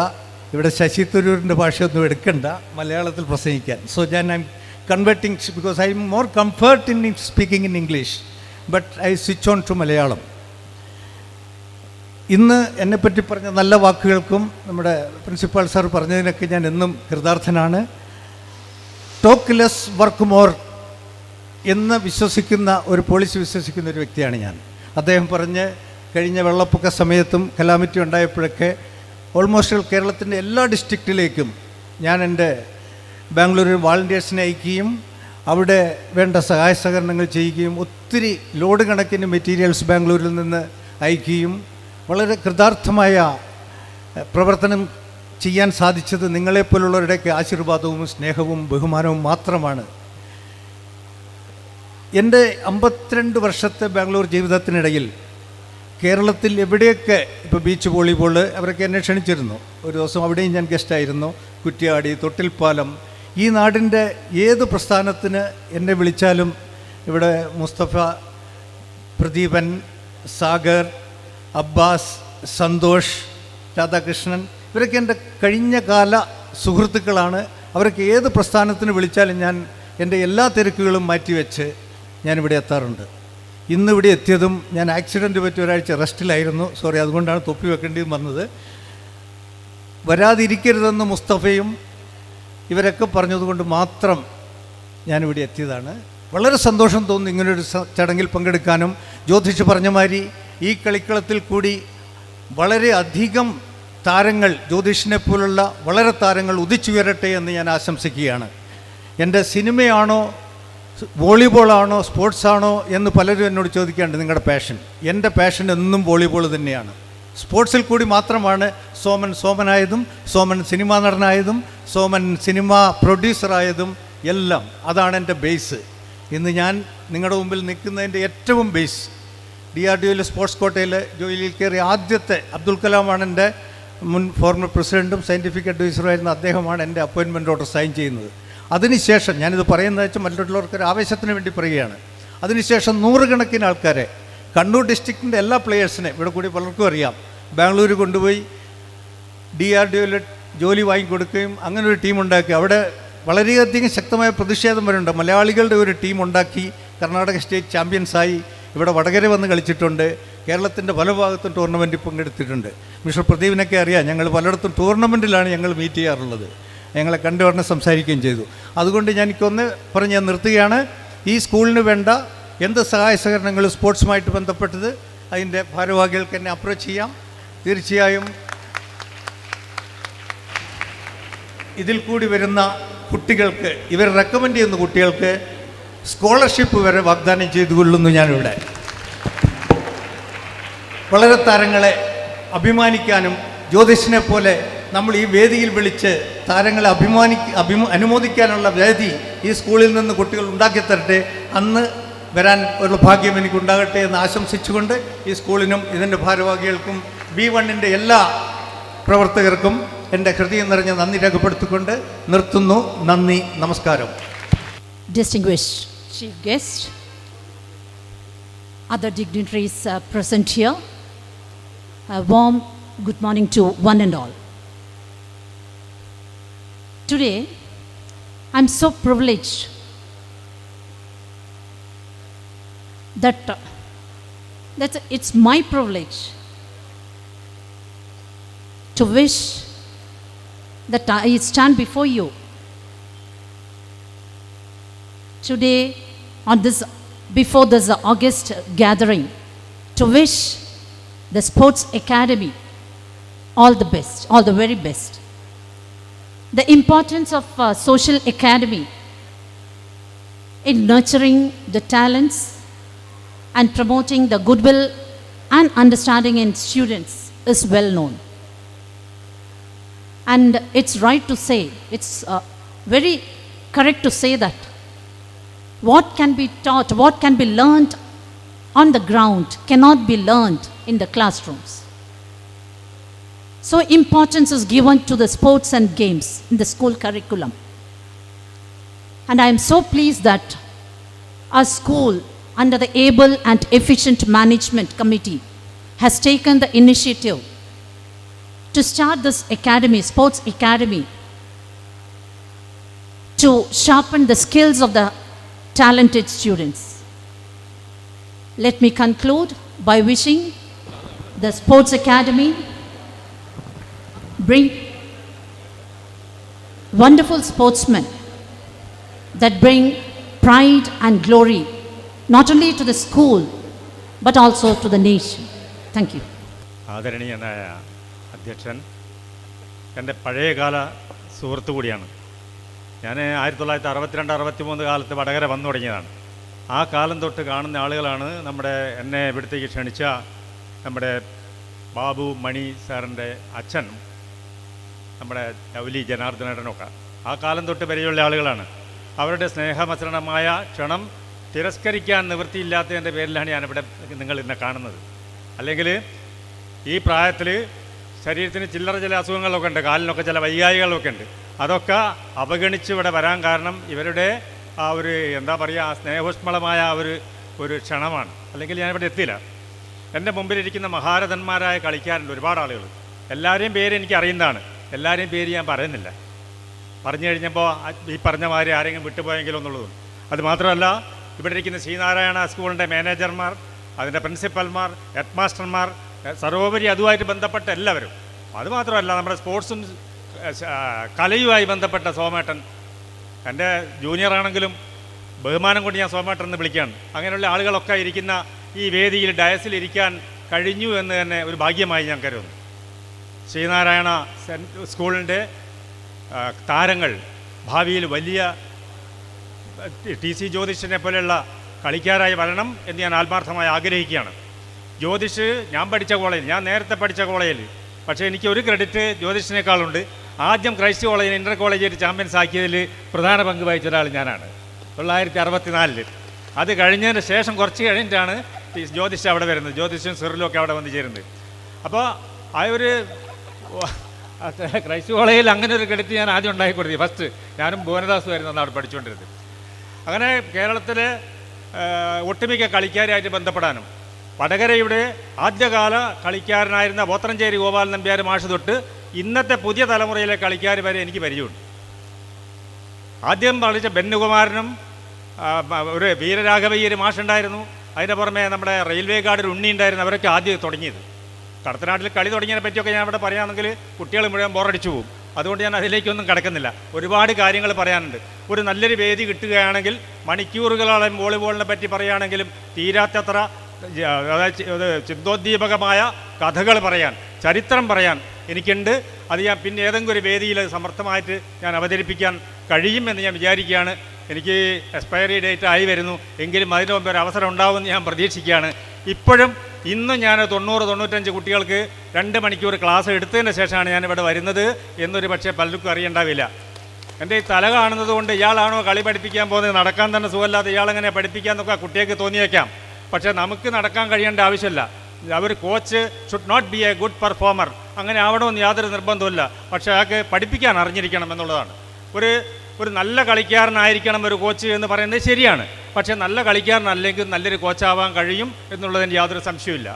ഇവിടെ ശശി തരൂരിൻ്റെ ഭാഷയൊന്നും എടുക്കണ്ട മലയാളത്തിൽ പ്രസംഗിക്കാൻ. So ഞാൻ I am converting because I am more comfort in speaking in English, but I switch on to Malayalam. ഇന്ന് എന്നെപ്പറ്റി പറഞ്ഞ നല്ല വാക്കുകൾക്കും നമ്മുടെ പ്രിൻസിപ്പാൾ സാർ പറഞ്ഞതിനൊക്കെ ഞാൻ എന്നും കൃതാർത്ഥനാണ്. ടോക്ക് ലെസ് വർക്ക് മോർ എന്ന് വിശ്വസിക്കുന്ന ഒരു പോളിസി വിശ്വസിക്കുന്ന ഒരു വ്യക്തിയാണ് ഞാൻ. അദ്ദേഹം പറഞ്ഞ് കഴിഞ്ഞ വെള്ളപ്പൊക്ക സമയത്തും കലാമിറ്റി ഉണ്ടായപ്പോഴൊക്കെ ഓൾമോസ്റ്റ് കേരളത്തിൻ്റെ എല്ലാ ഡിസ്ട്രിക്റ്റിലേക്കും ഞാൻ എൻ്റെ ബാംഗ്ലൂരിൽ വാളണ്ടിയേഴ്സിനെ അയക്കുകയും അവിടെ വേണ്ട സഹായ സഹകരണങ്ങൾ ചെയ്യുകയും ഒത്തിരി ലോഡ് കണക്കിന് മെറ്റീരിയൽസ് ബാംഗ്ലൂരിൽ നിന്ന് അയക്കുകയും വളരെ കൃതാർത്ഥമായ പ്രവർത്തനം ചെയ്യാൻ സാധിച്ചത് നിങ്ങളെപ്പോലുള്ളവരുടെയൊക്കെ ആശീർവാദവും സ്നേഹവും ബഹുമാനവും മാത്രമാണ്. എൻ്റെ 52 വർഷത്തെ ബാംഗ്ലൂർ ജീവിതത്തിനിടയിൽ കേരളത്തിൽ എവിടെയൊക്കെ ഇപ്പോൾ ബീച്ച് വോളിബോൾ അവരൊക്കെ എന്നെ ക്ഷണിച്ചിരുന്നു. ഒരു ദിവസം അവിടെയും ഞാൻ ഗസ്റ്റായിരുന്നു. കുറ്റ്യാടി, തൊട്ടിൽപ്പാലം, ഈ നാടിൻ്റെ ഏത് പ്രസ്ഥാനത്തിന് എന്നെ വിളിച്ചാലും ഇവിടെ മുസ്തഫ, പ്രദീപൻ, സാഗർ, അബ്ബാസ്, സന്തോഷ്, രാധാകൃഷ്ണൻ ഇവരൊക്കെ എൻ്റെ കഴിഞ്ഞ കാല സുഹൃത്തുക്കളാണ്. അവരൊക്കെ ഏത് പ്രസ്ഥാനത്തിന് വിളിച്ചാലും ഞാൻ എൻ്റെ എല്ലാ തിരക്കുകളും മാറ്റിവെച്ച് ഞാനിവിടെ എത്താറുണ്ട്. ഇന്നിവിടെ എത്തിയതും ഞാൻ ആക്സിഡൻറ്റ് പറ്റി ഒരാഴ്ച റെസ്റ്റിലായിരുന്നു. സോറി, അതുകൊണ്ടാണ് തൊപ്പി വെക്കേണ്ടി വന്നത്. വരാതിരിക്കരുതെന്ന് മുസ്തഫയും ഇവരൊക്കെ പറഞ്ഞതുകൊണ്ട് മാത്രം ഞാനിവിടെ എത്തിയതാണ്. വളരെ സന്തോഷം തോന്നുന്നു ഇങ്ങനൊരു ചടങ്ങിൽ പങ്കെടുക്കാനും. ജ്യോതിഷ് പറഞ്ഞ മാതിരി ഈ കളിക്കളത്തിൽ കൂടി വളരെ അധികം താരങ്ങൾ, ജ്യോതിഷിനെ പോലുള്ള വളരെ താരങ്ങൾ ഉദിച്ചുയരട്ടെ എന്ന് ഞാൻ ആശംസിക്കുകയാണ്. എൻ്റെ സിനിമയാണോ വോളിബോളാണോ സ്പോർട്സാണോ എന്ന് പലരും എന്നോട് ചോദിക്കാറുണ്ട് നിങ്ങളുടെ പാഷൻ. എൻ്റെ പാഷൻ എന്നും വോളിബോൾ തന്നെയാണ്. സ്പോർട്സിൽ കൂടി മാത്രമാണ് സോമൻ സോമനായതും സോമൻ സിനിമാ നടനായതും സോമൻ സിനിമ പ്രൊഡ്യൂസറായതും എല്ലാം. അതാണ് എൻ്റെ ബേസ്. ഇന്ന് ഞാൻ നിങ്ങളുടെ മുമ്പിൽ നിൽക്കുന്നതിൻ്റെ ഏറ്റവും ബേസ് DRDOയിൽ സ്പോർട്സ് കോട്ടയിൽ ജോലിയിൽ കയറിയ ആദ്യത്തെ അബ്ദുൽ കലാമാണ് എൻ്റെ മുൻ ഫോർമർ പ്രസിഡൻറ്റും സയൻറ്റിഫിക് അഡ്വൈസറുമായിരുന്ന അദ്ദേഹമാണ് എൻ്റെ അപ്പോയിൻമെൻ്റ് ഓർഡർ സൈൻ ചെയ്യുന്നത്. അതിനുശേഷം ഞാനിത് പറയുന്നത് വെച്ചാൽ മറ്റുള്ളവർക്കൊരു ആവേശത്തിന് വേണ്ടി പറയുകയാണ്. അതിനുശേഷം 100 കണക്കിന് ആൾക്കാരെ കണ്ണൂർ ഡിസ്ട്രിക്റ്റിൻ്റെ എല്ലാ പ്ലെയേഴ്സിനെ ഇവിടെ കൂടി പലർക്കും അറിയാം ബാംഗ്ലൂർ കൊണ്ടുപോയി DRDOയിൽ ജോലി വാങ്ങിക്കൊടുക്കുകയും അങ്ങനെ ഒരു ടീം ഉണ്ടാക്കി. അവിടെ വളരെയധികം ശക്തമായ പ്രതിഷേധം വരുന്നുണ്ട്. മലയാളികളുടെ ഒരു ടീം ഉണ്ടാക്കി കർണാടക സ്റ്റേറ്റ് ചാമ്പ്യൻസായി ഇവിടെ വടകര വന്ന് കളിച്ചിട്ടുണ്ട്. കേരളത്തിൻ്റെ പല ഭാഗത്തും ടൂർണമെൻറ്റിൽ പങ്കെടുത്തിട്ടുണ്ട്. മിസ്റ്റർ പ്രദീപിനൊക്കെ അറിയാം, ഞങ്ങൾ പലയിടത്തും ടൂർണമെൻറ്റിലാണ് ഞങ്ങൾ മീറ്റ് ചെയ്യാറുള്ളത്. ഞങ്ങളെ കണ്ടുവന്ന് സംസാരിക്കുകയും ചെയ്തു. അതുകൊണ്ട് എനിക്കൊന്ന് പറഞ്ഞ് ഞാൻ നിർത്തുകയാണ്. ഈ സ്കൂളിന് വേണ്ട എന്ത് സഹായ സഹകരണങ്ങളും സ്പോർട്സുമായിട്ട് ബന്ധപ്പെട്ടത് അതിൻ്റെ ഭാരവാഹികൾക്ക് എന്നെ അപ്രോച്ച് ചെയ്യാം. തീർച്ചയായും ഇതിൽ കൂടി വരുന്ന കുട്ടികൾക്ക്, ഇവർ റെക്കമെൻഡ് ചെയ്യുന്ന കുട്ടികൾക്ക് സ്കോളർഷിപ്പ് വരെ വാഗ്ദാനം ചെയ്തുകൊള്ളുന്നു ഞാനിവിടെ. വളരെ താരങ്ങളെ അഭിമാനിക്കാനും ജ്യോതിഷിനെ പോലെ നമ്മൾ ഈ വേദിയിൽ വിളിച്ച് താരങ്ങളെ അനുമോദിക്കാനുള്ള വേദി ഈ സ്കൂളിൽ നിന്ന് കുട്ടികൾ ഉണ്ടാക്കിത്തരട്ടെ. അന്ന് വരാൻ ഒരു ഭാഗ്യം എനിക്കുണ്ടാകട്ടെ എന്ന് ആശംസിച്ചുകൊണ്ട് ഈ സ്കൂളിനും ഇതിൻ്റെ ഭാരവാഹികൾക്കും B1ൻ്റെ എല്ലാ പ്രവർത്തകർക്കും എൻ്റെ ഹൃദയം നിറഞ്ഞ നന്ദി രേഖപ്പെടുത്തിക്കൊണ്ട് നിർത്തുന്നു. നന്ദി, നമസ്കാരം. Distinguished Chief Guest, other dignitaries present here, a warm good morning to one and all. Today, I'm so privileged that it's my privilege to wish that I stand before you today on this, before this August gathering, to wish the Sports Academy all the best, all the very best. The importance of social academy in nurturing the talents and promoting the goodwill and understanding in students is well known. And it's right to say, it's very correct to say that what can be taught, what can be learned on the ground cannot be learned in the classrooms. So importance is given to the sports and games in the school curriculum. And I am so pleased that our school, under the able and efficient management committee, has taken the initiative to start this academy, sports academy, to sharpen the skills of the talented students. Let me conclude by wishing the sports academy bring wonderful sportsmen that bring pride and glory not only to the school but also to the nation. Thank you. ആദരണീയനായ അധ്യക്ഷൻ, എൻ്റെ പഴയകാല സുഹൃത്തു കൂടിയാണ്. ഞാൻ 1962-63 കാലത്ത് വടകര വന്നു തുടങ്ങിയതാണ്. ആ കാലം തൊട്ട് കാണുന്ന ആളുകളാണ് എന്നെ ഇവിടത്തേക്ക് ക്ഷണിച്ച നമ്മുടെ ബാബു മണി സാറിൻ്റെ അച്ഛൻ, നമ്മുടെ ലൗലി ജനാർദ്ദനേട്ടനൊക്കെ. ആ കാലം തൊട്ട് പരിചയമുള്ള ആളുകളാണ്. അവരുടെ സ്നേഹമസരണമായ ക്ഷണം തിരസ്കരിക്കാൻ നിവൃത്തിയില്ലാത്തതിൻ്റെ പേരിലാണ് ഞാനിവിടെ നിങ്ങൾ ഇന്നെ കാണുന്നത്. അല്ലെങ്കിൽ ഈ പ്രായത്തിൽ ശരീരത്തിന് ചില്ലറ ചില അസുഖങ്ങളൊക്കെ ഉണ്ട്, കാലിനൊക്കെ ചില വൈകാരികളൊക്കെ ഉണ്ട്. അതൊക്കെ അവഗണിച്ച് ഇവിടെ വരാൻ കാരണം ഇവരുടെ ആ ഒരു എന്താ പറയുക, ആ സ്നേഹോഷ്മളമായ ഒരു ക്ഷണമാണ്. അല്ലെങ്കിൽ ഞാനിവിടെ എത്തിയില്ല. എൻ്റെ മുമ്പിലിരിക്കുന്ന മഹാരഥന്മാരായ കളിക്കാരുണ്ട് ഒരുപാട് ആളുകൾ. എല്ലാവരെയും പേര് എനിക്ക് അറിയുന്നതാണ്. എല്ലാവരെയും പേര് ഞാൻ പറയുന്നില്ല. പറഞ്ഞു കഴിഞ്ഞപ്പോൾ ഈ പറഞ്ഞ മാതിരി ആരെങ്കിലും വിട്ടുപോയെങ്കിലും എന്നുള്ളതും. അതുമാത്രമല്ല, ഇവിടെ ഇരിക്കുന്ന ശ്രീനാരായണ സ്കൂളിൻ്റെ മാനേജർമാർ, അതിൻ്റെ പ്രിൻസിപ്പൽമാർ, ഹെഡ് മാസ്റ്റർമാർ, സർവോപരി അതുമായിട്ട് ബന്ധപ്പെട്ട എല്ലാവരും. അതുമാത്രമല്ല, നമ്മുടെ സ്പോർട്സും കലയുമായി ബന്ധപ്പെട്ട സോമേട്ടൻ, എൻ്റെ ജൂനിയറാണെങ്കിലും ബഹുമാനം കൊണ്ട് ഞാൻ സോമേട്ടൻ എന്ന് വിളിക്കുകയാണ്. അങ്ങനെയുള്ള ആളുകളൊക്കെ ഇരിക്കുന്ന ഈ വേദിയിൽ ഡയസിലിരിക്കാൻ കഴിഞ്ഞു എന്ന് തന്നെ ഒരു ഭാഗ്യമായി ഞാൻ കരുതുന്നു. ശ്രീനാരായണ സ്കൂളിൻ്റെ താരങ്ങൾ ഭാവിയിൽ വലിയ TC ജ്യോതിഷിനെ പോലെയുള്ള കളിക്കാരായി വരണം എന്ന് ഞാൻ ആത്മാർത്ഥമായി ആഗ്രഹിക്കുകയാണ്. ജ്യോതിഷ് ഞാൻ പഠിച്ച കോളേജിൽ, ഞാൻ നേരത്തെ പഠിച്ച കോളേജിൽ, പക്ഷേ എനിക്ക് ഒരു ക്രെഡിറ്റ് ജ്യോതിഷിനേക്കാളുണ്ട്. ആദ്യം ക്രൈസ്റ്റ് കോളേജിൽ ഇൻ്റർ കോളേജായിട്ട് ചാമ്പ്യൻസ് ആക്കിയതിൽ പ്രധാന പങ്ക് വഹിച്ച ഒരാൾ ഞാനാണ് 1964. അത് കഴിഞ്ഞതിന് ശേഷം കുറച്ച് കഴിഞ്ഞിട്ടാണ് ജ്യോതിഷ് അവിടെ വരുന്നത്, ജ്യോതിഷും സിറിലും ഒക്കെ അവിടെ വന്ന് ചേരുന്നത്. അപ്പോൾ ആ ഒരു ക്രൈസ്റ്റ് കോളേജിൽ അങ്ങനെ ഒരു ക്രെഡിറ്റ് ഞാൻ ആദ്യം ഉണ്ടായിക്കൊടുത്തി. ഫസ്റ്റ് ഞാനും ഭുവനദാസുമായിരുന്നു അന്ന് അവിടെ പഠിച്ചുകൊണ്ടിരുന്നത്. അങ്ങനെ കേരളത്തിലെ ഒട്ടുമിക്ക കളിക്കാരായിട്ട് ബന്ധപ്പെടാനും വടകരയുടെ ആദ്യകാല കളിക്കാരനായിരുന്ന പോത്രഞ്ചേരി ഗോപാലൻ നമ്പ്യാർ മാഷ് തൊട്ട് ഇന്നത്തെ പുതിയ തലമുറയിലെ കളിക്കാർ വരെ എനിക്ക് പരിചയമുണ്ട്. ആദ്യം കളിച്ച ബെന്നുകുമാരനും ഒരു വീരരാഘവയ്യർ മാഷുണ്ടായിരുന്നു. അതിൻ്റെ പുറമെ നമ്മുടെ റെയിൽവേ ഗാർഡിൽ ഉണ്ണി ഉണ്ടായിരുന്നു. അവരൊക്കെ ആദ്യം തുടങ്ങിയത്. കടത്തനാട്ടിൽ കളി തുടങ്ങിയതിനെ പറ്റിയൊക്കെ ഞാൻ ഇവിടെ പറയുകയാണെങ്കിൽ കുട്ടികൾ മുഴുവൻ ബോറടിച്ചു പോകും. അതുകൊണ്ട് ഞാൻ അതിലേക്കൊന്നും കടക്കുന്നില്ല. ഒരുപാട് കാര്യങ്ങൾ പറയാനുണ്ട്. ഒരു നല്ലൊരു വേദി കിട്ടുകയാണെങ്കിൽ മണിക്കൂറുകളോളം വോളിബോളിനെ പറ്റി പറയുകയാണെങ്കിലും തീരാത്തത്ര അതായത് ചിന്തോദ്ദീപകമായ കഥകൾ പറയാൻ, ചരിത്രം പറയാൻ എനിക്കുണ്ട്. അത് ഞാൻ പിന്നെ ഏതെങ്കിലും ഒരു വേദിയിൽ സമർത്ഥമായിട്ട് ഞാൻ അവതരിപ്പിക്കാൻ കഴിയുമെന്ന് ഞാൻ വിചാരിക്കുകയാണ്. എനിക്ക് എക്സ്പയറി ഡേറ്റ് ആയി വരുന്നു, എങ്കിലും അതിന് മുമ്പ് ഒരു അവസരം ഉണ്ടാവുമെന്ന് ഞാൻ പ്രതീക്ഷിക്കുകയാണ്. ഇപ്പോഴും ഇന്നും ഞാൻ 90-95 കുട്ടികൾക്ക് 2 മണിക്കൂർ ക്ലാസ് എടുത്തതിന് ശേഷമാണ് ഞാനിവിടെ വരുന്നത് എന്നൊരു പക്ഷേ പലർക്കും അറിയണ്ടാവില്ല. എൻ്റെ ഈ തല കാണുന്നത് കൊണ്ട് ഇയാളാണോ കളി പഠിപ്പിക്കാൻ പോകുന്നത്, നടക്കാൻ തന്നെ സുഖമില്ലാതെ ഇയാളെങ്ങനെ പഠിപ്പിക്കാമെന്നൊക്കെ കുട്ടികൾക്ക് തോന്നിയേക്കാം. പക്ഷേ നമുക്ക് നടക്കാൻ കഴിയേണ്ട ആവശ്യമില്ല. അവർ coach should not be a good performer, അങ്ങനെ ആവണമെന്ന് യാതൊരു നിർബന്ധമില്ല. പക്ഷേ അയാൾക്ക് പഠിപ്പിക്കാൻ അറിഞ്ഞിരിക്കണം എന്നുള്ളതാണ്. ഒരു നല്ല കളിക്കാരനായിരിക്കണം ഒരു കോച്ച് എന്ന് പറയുന്നത് ശരിയാണ്. പക്ഷേ നല്ല കളിക്കാരനല്ലെങ്കിൽ നല്ലൊരു കോച്ചാവാൻ കഴിയും എന്നുള്ളതിന് യാതൊരു സംശയമില്ല.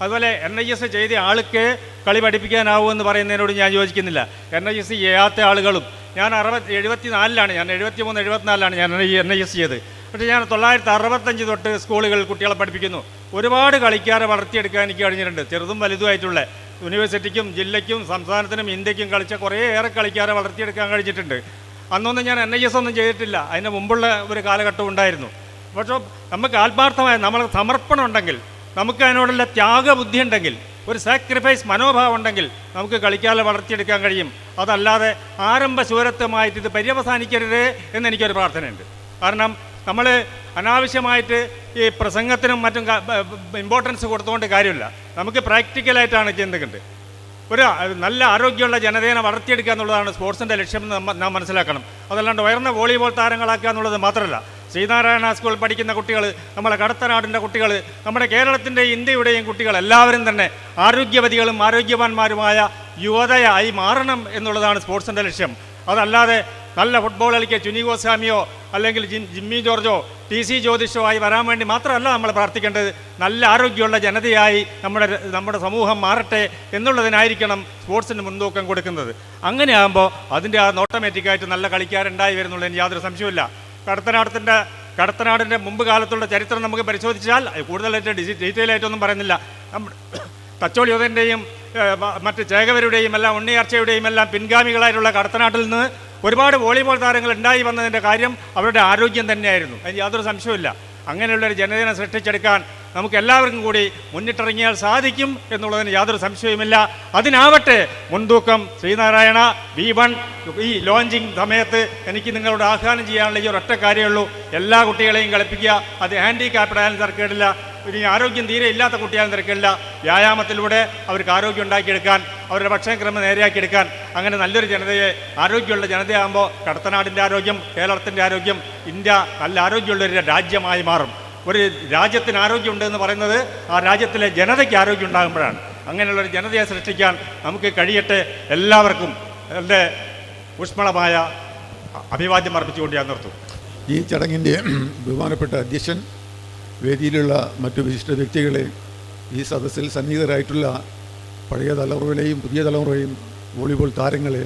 അതുപോലെ NIS ചെയ്ത ആൾക്ക് കളി പഠിപ്പിക്കാനാവുമെന്ന് പറയുന്നതിനോട് ഞാൻ യോജിക്കുന്നില്ല. NIS ചെയ്യാത്ത ആളുകളും, ഞാൻ 74-ലാണ്, ഞാൻ 73-74-ലാണ് ഞാൻ NIS ചെയ്ത്. പക്ഷേ ഞാൻ 1965 തൊട്ട് സ്കൂളുകളിൽ കുട്ടികളെ പഠിപ്പിക്കുന്നു. ഒരുപാട് കളിക്കാരെ വളർത്തിയെടുക്കാൻ എനിക്ക് കഴിഞ്ഞിട്ടുണ്ട്. ചെറുതും വലുതുമായിട്ടുള്ള യൂണിവേഴ്സിറ്റിക്കും ജില്ലയ്ക്കും സംസ്ഥാനത്തിനും ഇന്ത്യക്കും കളിച്ച കുറേയേറെ കളിക്കാരെ വളർത്തിയെടുക്കാൻ കഴിഞ്ഞിട്ടുണ്ട്. അന്നൊന്നും ഞാൻ NIS ഒന്നും ചെയ്തിട്ടില്ല. അതിന് മുമ്പുള്ള ഒരു കാലഘട്ടം ഉണ്ടായിരുന്നു. പക്ഷേ നമുക്ക് ആത്മാർത്ഥമായ നമ്മൾ സമർപ്പണം ഉണ്ടെങ്കിൽ, നമുക്ക് അതിനോടുള്ള ത്യാഗബുദ്ധി ഉണ്ടെങ്കിൽ, ഒരു സാക്രിഫൈസ് മനോഭാവം ഉണ്ടെങ്കിൽ നമുക്ക് കളിക്കാരെ വളർത്തിയെടുക്കാൻ കഴിയും. അതല്ലാതെ ആരംഭ ശൂരത്വമായിട്ട് ഇത് പര്യവസാനിക്കരുത് എന്നെനിക്കൊരു പ്രാർത്ഥനയുണ്ട്. കാരണം നമ്മൾ അനാവശ്യമായിട്ട് ഈ പ്രസംഗത്തിനും മറ്റും ഇമ്പോർട്ടൻസ് കൊടുത്തുകൊണ്ട് കാര്യമില്ല. നമുക്ക് പ്രാക്ടിക്കലായിട്ടാണ് ചിന്തിക്കേണ്ടത്. ഒരു നല്ല ആരോഗ്യമുള്ള ജനതയെ വളർത്തിയെടുക്കുക എന്നുള്ളതാണ് സ്പോർട്സിൻ്റെ ലക്ഷ്യമെന്ന് നാം മനസ്സിലാക്കണം. അതല്ലാണ്ട് ഉയർന്ന വോളിബോൾ താരങ്ങളാക്കുക എന്നുള്ളത് മാത്രമല്ല. ശ്രീനാരായണ സ്കൂളിൽ പഠിക്കുന്ന കുട്ടികൾ, നമ്മളെ കടത്തനാടിൻ്റെ കുട്ടികൾ, നമ്മുടെ കേരളത്തിൻ്റെയും ഇന്ത്യയുടെയും കുട്ടികൾ എല്ലാവരും തന്നെ ആരോഗ്യവതികളും ആരോഗ്യവാന്മാരുമായ യുവതയായി മാറണം എന്നുള്ളതാണ് സ്പോർട്സിൻ്റെ ലക്ഷ്യം. അതല്ലാതെ നല്ല ഫുട്ബോൾ കളിക്കുക ചുനി ഗോസ്വാമിയോ അല്ലെങ്കിൽ ജിമ്മി ജോർജോ TC ജ്യോതിഷോ ആയി വരാൻ വേണ്ടി മാത്രമല്ല നമ്മൾ പ്രാർത്ഥിക്കേണ്ടത്. നല്ല ആരോഗ്യമുള്ള ജനതയായി നമ്മുടെ സമൂഹം മാറട്ടെ എന്നുള്ളതിനായിരിക്കണം സ്പോർട്സിന് മുൻതൂക്കം കൊടുക്കുന്നത്. അങ്ങനെയാകുമ്പോൾ അതിൻ്റെ ഓട്ടോമാറ്റിക്കായിട്ട് നല്ല കളിക്കാരുണ്ടായി വരുന്നുള്ളതിന് യാതൊരു സംശയമില്ല. കടത്തനാടിൻ്റെ മുമ്പ് കാലത്തുള്ള ചരിത്രം നമുക്ക് പരിശോധിച്ചാൽ കൂടുതലായിട്ട് ഡീറ്റെയിൽ ആയിട്ടൊന്നും പറയുന്നില്ല. തച്ചോളി യോധൻ്റെയും മറ്റ് ചേകവരുടെയും എല്ലാം ഉണ്ണിയാർച്ചയുടെയും എല്ലാം പിൻഗാമികളായിട്ടുള്ള കടത്തനാട്ടിൽ നിന്ന് ഒരുപാട് വോളിബോൾ താരങ്ങൾ ഉണ്ടായി വന്നതിൻ്റെ കാര്യം അവരുടെ ആരോഗ്യം തന്നെയായിരുന്നു. അതിന് യാതൊരു സംശയവുമില്ല. അങ്ങനെയുള്ളൊരു ജനതയെ സൃഷ്ടിച്ചെടുക്കാൻ നമുക്ക് എല്ലാവർക്കും കൂടി മുന്നിട്ടിറങ്ങിയാൽ സാധിക്കും എന്നുള്ളതിന് യാതൊരു സംശയവുമില്ല. അതിനാവട്ടെ മുൻതൂക്കം. ശ്രീനാരായണ V1 ഈ ലോഞ്ചിങ് സമയത്ത് എനിക്ക് നിങ്ങളോട് ആഹ്വാനം ചെയ്യാനുള്ള ഈ ഒരൊറ്റ കാര്യമുള്ളൂ. എല്ലാ കുട്ടികളെയും കളിപ്പിക്കുക. അത് ഹാൻഡിക്യാപ്ഡ് ആയാലും തിരക്കേടില്ല, ഇനി ആരോഗ്യം തീരെ ഇല്ലാത്ത കുട്ടിയാലും തിരക്കില്ല. വ്യായാമത്തിലൂടെ അവർക്ക് ആരോഗ്യം ഉണ്ടാക്കിയെടുക്കാൻ, അവരുടെ ഭക്ഷണക്രമം നേരെയാക്കിയെടുക്കാൻ, അങ്ങനെ നല്ലൊരു ജനതയെ, ആരോഗ്യമുള്ള ജനതയാകുമ്പോൾ കടത്തനാടിൻ്റെ ആരോഗ്യം, കേരളത്തിൻ്റെ ആരോഗ്യം, ഇന്ത്യ നല്ല ആരോഗ്യമുള്ളൊരു രാജ്യമായി മാറും. ഒരു രാജ്യത്തിന് ആരോഗ്യമുണ്ടെന്ന് പറയുന്നത് ആ രാജ്യത്തിലെ ജനതയ്ക്ക് ആരോഗ്യം ഉണ്ടാകുമ്പോഴാണ്. അങ്ങനെയുള്ളൊരു ജനതയെ സൃഷ്ടിക്കാൻ നമുക്ക് കഴിയട്ടെ. എല്ലാവർക്കും എൻ്റെ ഊഷ്മളമായ അഭിവാദ്യം അർപ്പിച്ചുകൊണ്ട് ഞാൻ നിർത്തും. ഈ ചടങ്ങിൻ്റെ ബഹുമാനപ്പെട്ട അധ്യക്ഷൻ, വേദിയിലുള്ള മറ്റു വിശിഷ്ട വ്യക്തികളെ, ഈ സദസ്സിൽ സന്നിഹിതരായിട്ടുള്ള പഴയ തലമുറയിലെയും പുതിയ തലമുറയും വോളിബോൾ താരങ്ങളെ,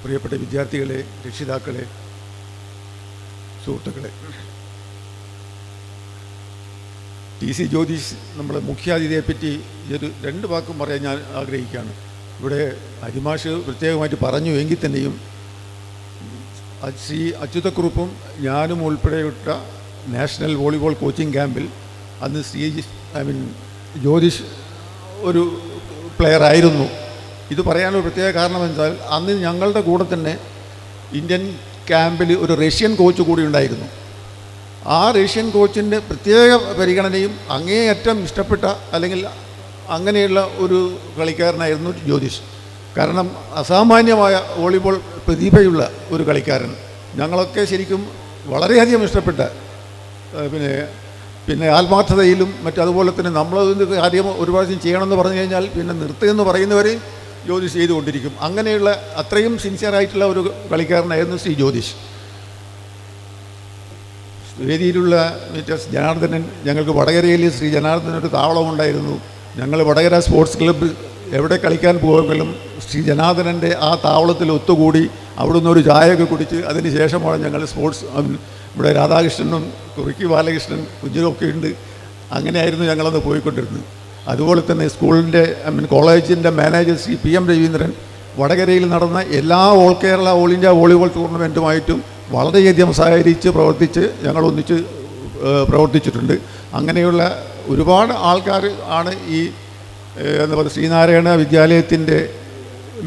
പ്രിയപ്പെട്ട വിദ്യാർത്ഥികളെ, രക്ഷിതാക്കളെ, സുഹൃത്തുക്കളെ, TC ജ്യോതിഷ് നമ്മുടെ മുഖ്യാതിഥിയെപ്പറ്റി ഒരു 2 വാക്കും പറയാൻ ഞാൻ ആഗ്രഹിക്കുകയാണ്. ഇവിടെ അരിമാഷ് പ്രത്യേകമായിട്ട് പറഞ്ഞു എങ്കിൽ തന്നെയും ശ്രീ അച്യുതക്കുറുപ്പും ഞാനും ഉൾപ്പെടെയുള്ള നാഷണൽ വോളിബോൾ കോച്ചിങ് ക്യാമ്പിൽ അന്ന് ജ്യോതിഷ് ഒരു പ്ലെയർ ആയിരുന്നു. ഇത് പറയാനൊരു പ്രത്യേക കാരണമെന്നാൽ അന്ന് ഞങ്ങളുടെ കൂടെ തന്നെ ഇന്ത്യൻ ക്യാമ്പിൽ ഒരു റഷ്യൻ കോച്ച് കൂടി ഉണ്ടായിരുന്നു. ആ റഷ്യൻ കോച്ചിൻ്റെ പ്രത്യേക പരിഗണനയും അങ്ങേയറ്റം ഇഷ്ടപ്പെട്ട അല്ലെങ്കിൽ അങ്ങനെയുള്ള ഒരു കളിക്കാരനായിരുന്നു ജ്യോതിഷ്. കാരണം അസാമാന്യമായ വോളിബോൾ പ്രതിഭയുള്ള ഒരു കളിക്കാരൻ. ഞങ്ങളൊക്കെ ശരിക്കും വളരെയധികം ഇഷ്ടപ്പെട്ട പിന്നെ ആത്മാർത്ഥതയിലും മറ്റതുപോലെ തന്നെ നമ്മളതിൻ്റെ കാര്യം ഒരു പ്രാവശ്യം ചെയ്യണമെന്ന് പറഞ്ഞു കഴിഞ്ഞാൽ പിന്നെ നിർത്തുകയെന്ന് പറയുന്നവരെയും ജ്യോതിഷ് ചെയ്തുകൊണ്ടിരിക്കും. അങ്ങനെയുള്ള അത്രയും സിൻസിയറായിട്ടുള്ള ഒരു കളിക്കാരനായിരുന്നു ശ്രീ ജ്യോതിഷ്. വേദിയിലുള്ള മിസ്റ്റർ ജനാർദ്ദനൻ, ഞങ്ങൾക്ക് വടകരയിൽ ശ്രീ ജനാർദ്ദനൻ ഒരു താവളമുണ്ടായിരുന്നു. ഞങ്ങൾ വടകര സ്പോർട്സ് ക്ലബ്ബ് എവിടെ കളിക്കാൻ പോകുമെങ്കിലും ശ്രീ ജനാർദ്ദനൻ്റെ ആ താവളത്തിൽ ഒത്തുകൂടി അവിടുന്ന് ഒരു ചായയൊക്കെ കുടിച്ച് അതിന് ശേഷമാണ് ഞങ്ങൾ സ്പോർട്സ് ഇവിടെ രാധാകൃഷ്ണനും കുറുക്കി ബാലകൃഷ്ണൻ കുഞ്ഞുമൊക്കെ ഉണ്ട്. അങ്ങനെയായിരുന്നു ഞങ്ങളന്ന് പോയിക്കൊണ്ടിരുന്നത്. അതുപോലെ തന്നെ സ്കൂളിൻ്റെ കോളേജിൻ്റെ മാനേജർ ശ്രീ PM രവീന്ദ്രൻ വടകരയിൽ നടന്ന എല്ലാ all Kerala all India volleyball ടൂർണമെൻറ്റുമായിട്ടും വളരെയധികം സഹകരിച്ച് പ്രവർത്തിച്ച് ഞങ്ങളൊന്നിച്ച് പ്രവർത്തിച്ചിട്ടുണ്ട്. അങ്ങനെയുള്ള ഒരുപാട് ആൾക്കാർ ആണ് ഈ എന്താ പറയുക ശ്രീനാരായണ വിദ്യാലയത്തിൻ്റെ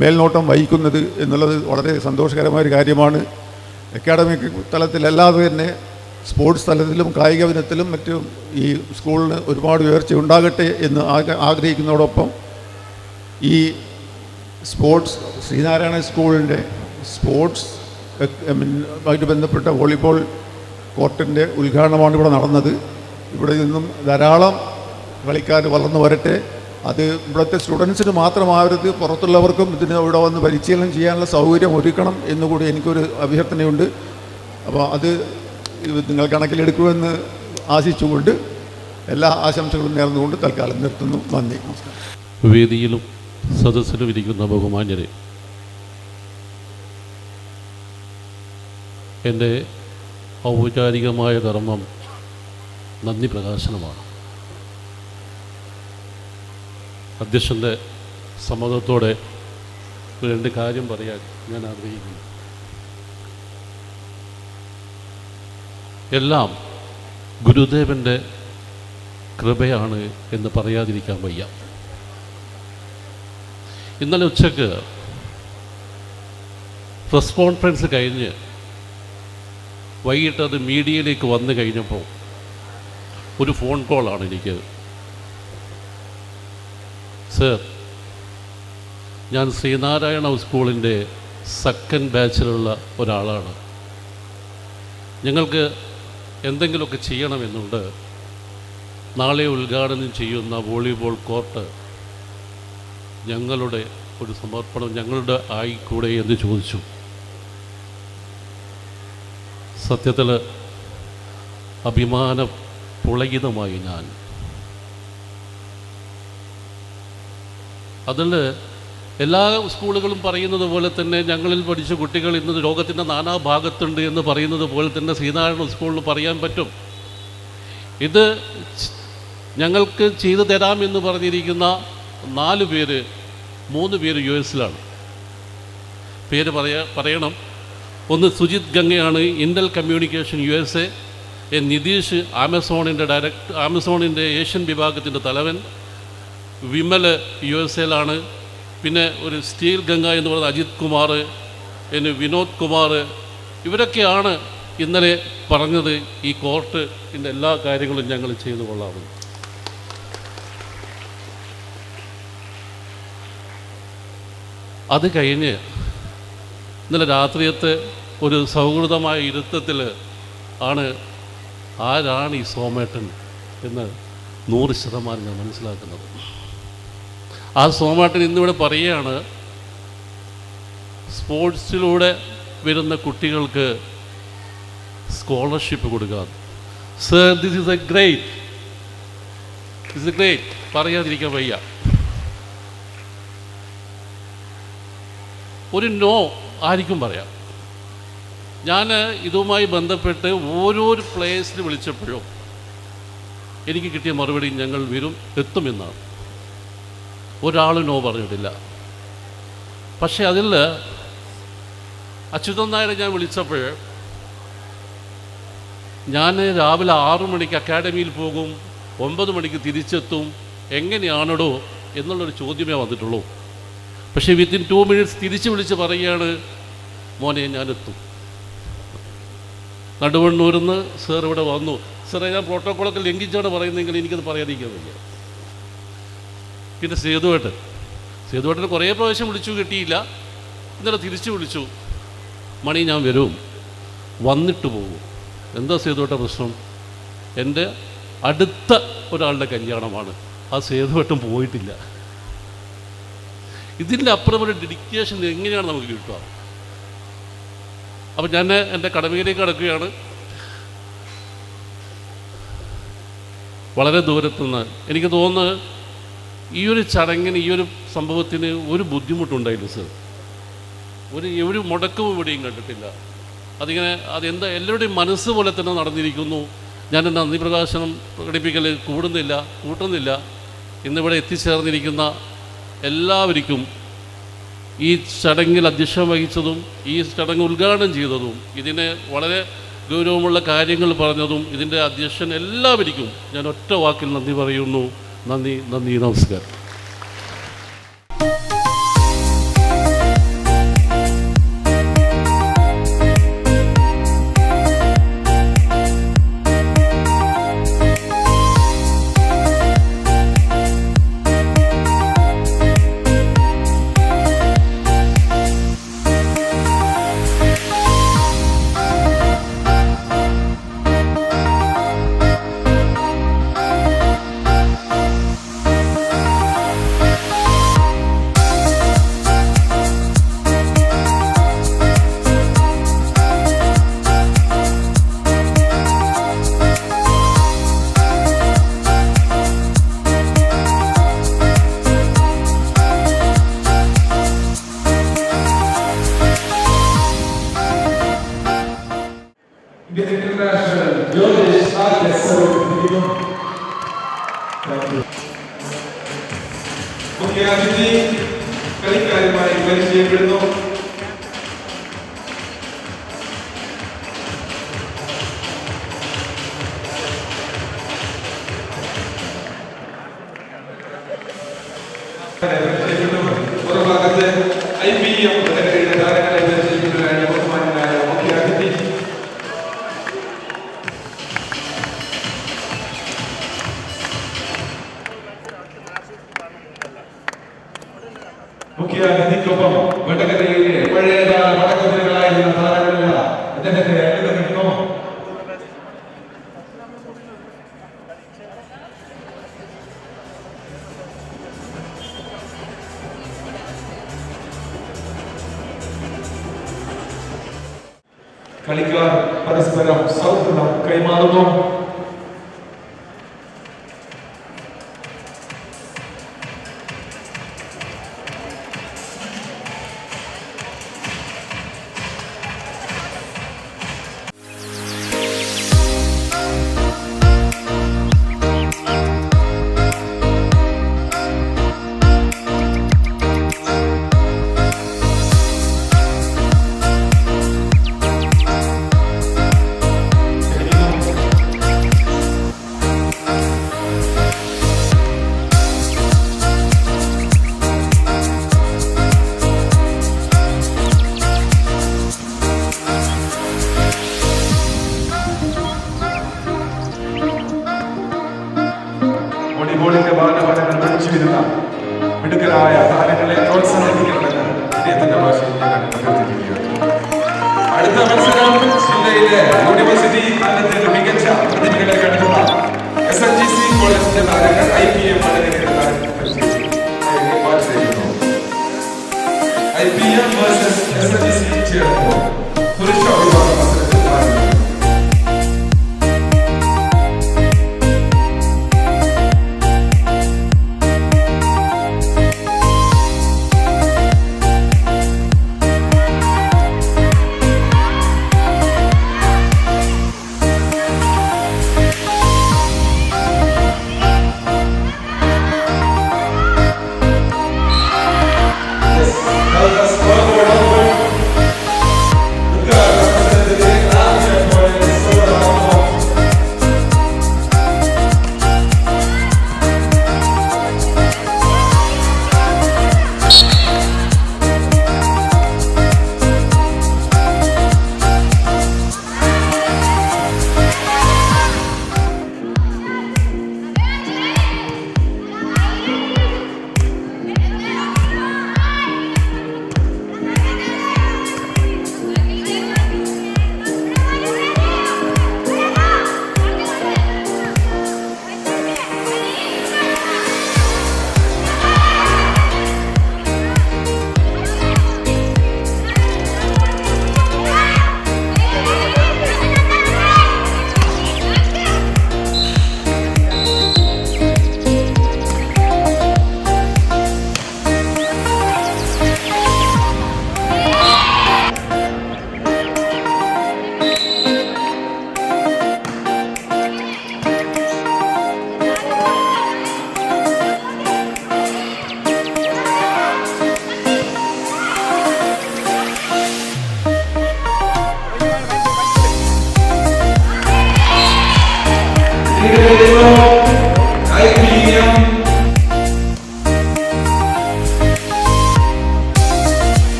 മേൽനോട്ടം വഹിക്കുന്നത് എന്നുള്ളത് വളരെ സന്തോഷകരമായ ഒരു കാര്യമാണ്. അക്കാഡമിക് തലത്തിലല്ലാതെ തന്നെ സ്പോർട്സ് തലത്തിലും കായിക ഇനത്തിലും മറ്റും ഈ സ്കൂളിന് ഒരുപാട് ഉയർച്ച ഉണ്ടാകട്ടെ എന്ന് ആഗ്രഹിക്കുന്നതോടൊപ്പം ഈ സ്പോർട്സ് ശ്രീനാരായണ സ്കൂളിൻ്റെ സ്പോർട്സ് ആയിട്ട് ബന്ധപ്പെട്ട വോളിബോൾ കോർട്ടിൻ്റെ ഉദ്ഘാടനമാണ് ഇവിടെ നടന്നത്. ഇവിടെ നിന്നും ധാരാളം കളിക്കാർ വളർന്നു വരട്ടെ. അത് ഇവിടുത്തെ സ്റ്റുഡൻസിന് മാത്രമാവരുത്, പുറത്തുള്ളവർക്കും ഇതിന് ഇവിടെ വന്ന് പരിശീലനം ചെയ്യാനുള്ള സൗകര്യം ഒരുക്കണം എന്നുകൂടി എനിക്കൊരു അഭ്യർത്ഥനയുണ്ട്. അപ്പോൾ അത് നിങ്ങൾ കണക്കിലെടുക്കുമെന്ന് ആശിച്ചുകൊണ്ട് എല്ലാ ആശംസകളും നേർന്നുകൊണ്ട് തൽക്കാലം നിർത്തുന്നു. നന്ദി, നമസ്കാരം. വേദിയിലും സദസ്സിലും ഇരിക്കുന്ന ബഹുമാന്യരെ, എൻ്റെ ഔപചാരികമായ കർമ്മം നന്ദി പ്രകാശനമാണ്. അധ്യക്ഷൻ്റെ സമ്മതത്തോടെ 2 കാര്യം പറയാൻ ഞാൻ ആഗ്രഹിക്കുന്നു. എല്ലാം ഗുരുദേവൻ്റെ കൃപയാണ് എന്ന് പറയാതിരിക്കാൻ വയ്യ. ഇന്നലെ ഉച്ചയ്ക്ക് പ്രസ് കോൺഫറൻസ് കഴിഞ്ഞ് വൈകിട്ട് അത് മീഡിയയിലേക്ക് വന്നു കഴിഞ്ഞപ്പോൾ ഒരു ഫോൺ കോളാണ് എനിക്ക്. സർ, ഞാൻ ശ്രീനാരായണ സ്കൂളിൻ്റെ 2nd ബാച്ചിലുള്ള ഒരാളാണ്. ഞങ്ങൾക്ക് എന്തെങ്കിലുമൊക്കെ ചെയ്യണമെന്നുണ്ട്. നാളെ ഉദ്ഘാടനം ചെയ്യുന്ന വോളിബോൾ കോർട്ട് ഞങ്ങളുടെ ഒരു സമർപ്പണം ഞങ്ങളുടെ ആയിക്കൂടെ എന്ന് ചോദിച്ചു. സത്യത്തിൽ അഭിമാന പുളകിതമായി ഞാൻ. അതിൽ എല്ലാ സ്കൂളുകളും പറയുന്നത് പോലെ തന്നെ ഞങ്ങളിൽ പഠിച്ച കുട്ടികൾ ഇന്ന് ലോകത്തിൻ്റെ നാനാഭാഗത്തുണ്ട് എന്ന് പറയുന്നത് പോലെ തന്നെ ശ്രീനാരായണ സ്കൂളിൽ പറയാൻ പറ്റും. ഇത് ഞങ്ങൾക്ക് ചെയ്തു തരാമെന്ന് പറഞ്ഞിരിക്കുന്ന 4 പേര്, 3 പേര് US-ലാണ്. പേര് പറയണം. ഒന്ന് സുജിത് ഗംഗയാണ്, ഇൻ്റൽ കമ്മ്യൂണിക്കേഷൻ USA. നിതീഷ് ആമസോണിൻ്റെ ഏഷ്യൻ വിഭാഗത്തിൻ്റെ തലവൻ. വിമൽ USA-ലാണ്. പിന്നെ ഒരു സ്റ്റീൽ ഗംഗ എന്ന് പറയുന്ന അജിത് കുമാർ, പിന്നെ വിനോദ് കുമാർ. ഇവരൊക്കെയാണ് ഇന്നലെ പറഞ്ഞത് ഈ കോർട്ടിൻ്റെ എല്ലാ കാര്യങ്ങളും ഞങ്ങൾ ചെയ്തു കൊള്ളാമെന്ന്. അത് കഴിഞ്ഞ് ഇന്നലെ രാത്രിയത്തെ ഒരു സൗഹൃദമായ ഇരുത്തത്തിൽ ആണ് ആരാണ് ഈ സോമേട്ടൻ എന്ന് 100% ഞാൻ മനസ്സിലാക്കുന്നത്. ആ സോമേട്ടൻ ഇന്നിവിടെ പറയുകയാണ്, സ്പോർട്സിലൂടെ വരുന്ന കുട്ടികൾക്ക് സ്കോളർഷിപ്പ് കൊടുക്കുക. Sir, this is A great പറയാതിരിക്കാൻ വയ്യ. ഒരു നോ ആയിരിക്കും പറയാം. ഞാൻ ഇതുമായി ബന്ധപ്പെട്ട് ഓരോരോ പ്ലേയേഴ്സിന് വിളിച്ചപ്പോഴും എനിക്ക് കിട്ടിയ മറുപടി ഞങ്ങൾ എത്തുമെന്നാണ്. ഒരാൾ നോ പറഞ്ഞിട്ടില്ല. പക്ഷേ അതിൽ അച്യുതൻ നായരെ ഞാൻ വിളിച്ചപ്പോൾ ഞാൻ രാവിലെ 6 മണിക്ക് അക്കാഡമിയിൽ പോകും, 9 മണിക്ക് തിരിച്ചെത്തും, എങ്ങനെയാണോ എന്നുള്ളൊരു ചോദ്യമേ വന്നിട്ടുള്ളൂ. പക്ഷേ വിത്തിൻ 2 മിനിറ്റ്സ് തിരിച്ച് വിളിച്ച് പറയുകയാണ്, മോനെ ഞാനെത്തും. നടുവണ്ണൂരിൽ നിന്ന് സാർ ഇവിടെ വന്നു. സാറേ, ഞാൻ പ്രോട്ടോക്കോളൊക്കെ ലംഘിച്ചാണ് പറയുന്നതെങ്കിൽ എനിക്കത് പറയാതിരിക്കാൻ വയ്യ. പിന്നെ സേതുവേട്ടന് കുറേ പ്രാവശ്യം വിളിച്ചു, കിട്ടിയില്ല. ഇന്നലെ തിരിച്ചു വിളിച്ചു, മണി ഞാൻ വരും, വന്നിട്ട് പോകും. എന്താ സേതുവേട്ട പ്രശ്നം? എൻ്റെ അടുത്ത ഒരാളുടെ കല്യാണമാണ്. ആ സേതുവേട്ടൻ പോയിട്ടില്ല. ഇതിൻ്റെ അപ്പുറം ഒരു ഡെഡിക്കേഷൻ എങ്ങനെയാണ് നമുക്ക് കിട്ടുക? അപ്പം ഞാൻ എൻ്റെ കടമയിലേക്ക് കടക്കുകയാണ്. വളരെ ദൂരത്തുനിന്ന് എനിക്ക് തോന്നുന്നത് ഈ ഒരു ചടങ്ങിന്, ഈ ഒരു സംഭവത്തിന് ഒരു ബുദ്ധിമുട്ടുണ്ടായില്ല സർ. ഒരു മുടക്കവും ഇവിടെയും കണ്ടിട്ടില്ല. അതെന്താ എല്ലാവരുടെയും മനസ്സ് പോലെ തന്നെ നടന്നിരിക്കുന്നു. ഞാൻ എൻ്റെ നന്ദി പ്രകാശനം പ്രകടിപ്പിക്കൽ കൂട്ടുന്നില്ല. ഇന്നിവിടെ എത്തിച്ചേർന്നിരിക്കുന്ന എല്ലാവർക്കും, ഈ ചടങ്ങിൽ അധ്യക്ഷം വഹിച്ചതും ഈ ചടങ്ങ് ഉദ്ഘാടനം ചെയ്തതും ഇതിനെ വളരെ ഗൗരവമുള്ള കാര്യങ്ങൾ പറഞ്ഞതും ഇതിൻ്റെ അധ്യക്ഷൻ എല്ലാവർക്കും ഞാൻ ഒറ്റ വാക്കിൽ നന്ദി പറയുന്നു. നന്ദി, നമസ്കാരം. മുഖ്യാതിഥി കളിക്കാരുമായി പരിചയപ്പെടുന്നു. മറുഭാഗത്ത് IPM വടകരയുടെ താരങ്ങളെ പരിചയപ്പെടുന്നതിനാണ് ബഹുമാനായ മുഖ്യാതിഥി. മുഖ്യാതിഥിക്കൊപ്പം വടകരയിലെ പഴയകാല വടക്കുതിരകളായിരുന്ന താരങ്ങളല്ല അദ്ദേഹത്തെ അനുഗമിക്കുന്നു. കളിക്കാർ പരസ്പരം സൗഹൃദം കൈമാറുന്നു. വോളിബോളിന്റെ ബാലഭടങ്ങൾ പഠിച്ചു വരുന്ന മിടുക്കരായ താരങ്ങളെ പ്രോത്സാഹിപ്പിക്കണമെന്ന് അദ്ദേഹത്തിന്റെ ഭാഷയിൽ ഞാൻ അഭ്യർത്ഥിക്കുകയാണ്. അടുത്ത മത്സരം ജില്ലയിലെ യൂണിവേഴ്സിറ്റി കാലത്തെ മികച്ച പ്രതിഭകളെ കണ്ടെത്തുന്ന SNGC കോളേജിന്റെ താരങ്ങൾ IPM വടകരയുടെ താരങ്ങൾ IPM വേഴ്സസ് SNGC ചേർന്നു പുരുഷ വിഭാഗ മത്സരത്തിൽ ആരംഭിക്കും.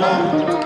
Thank you.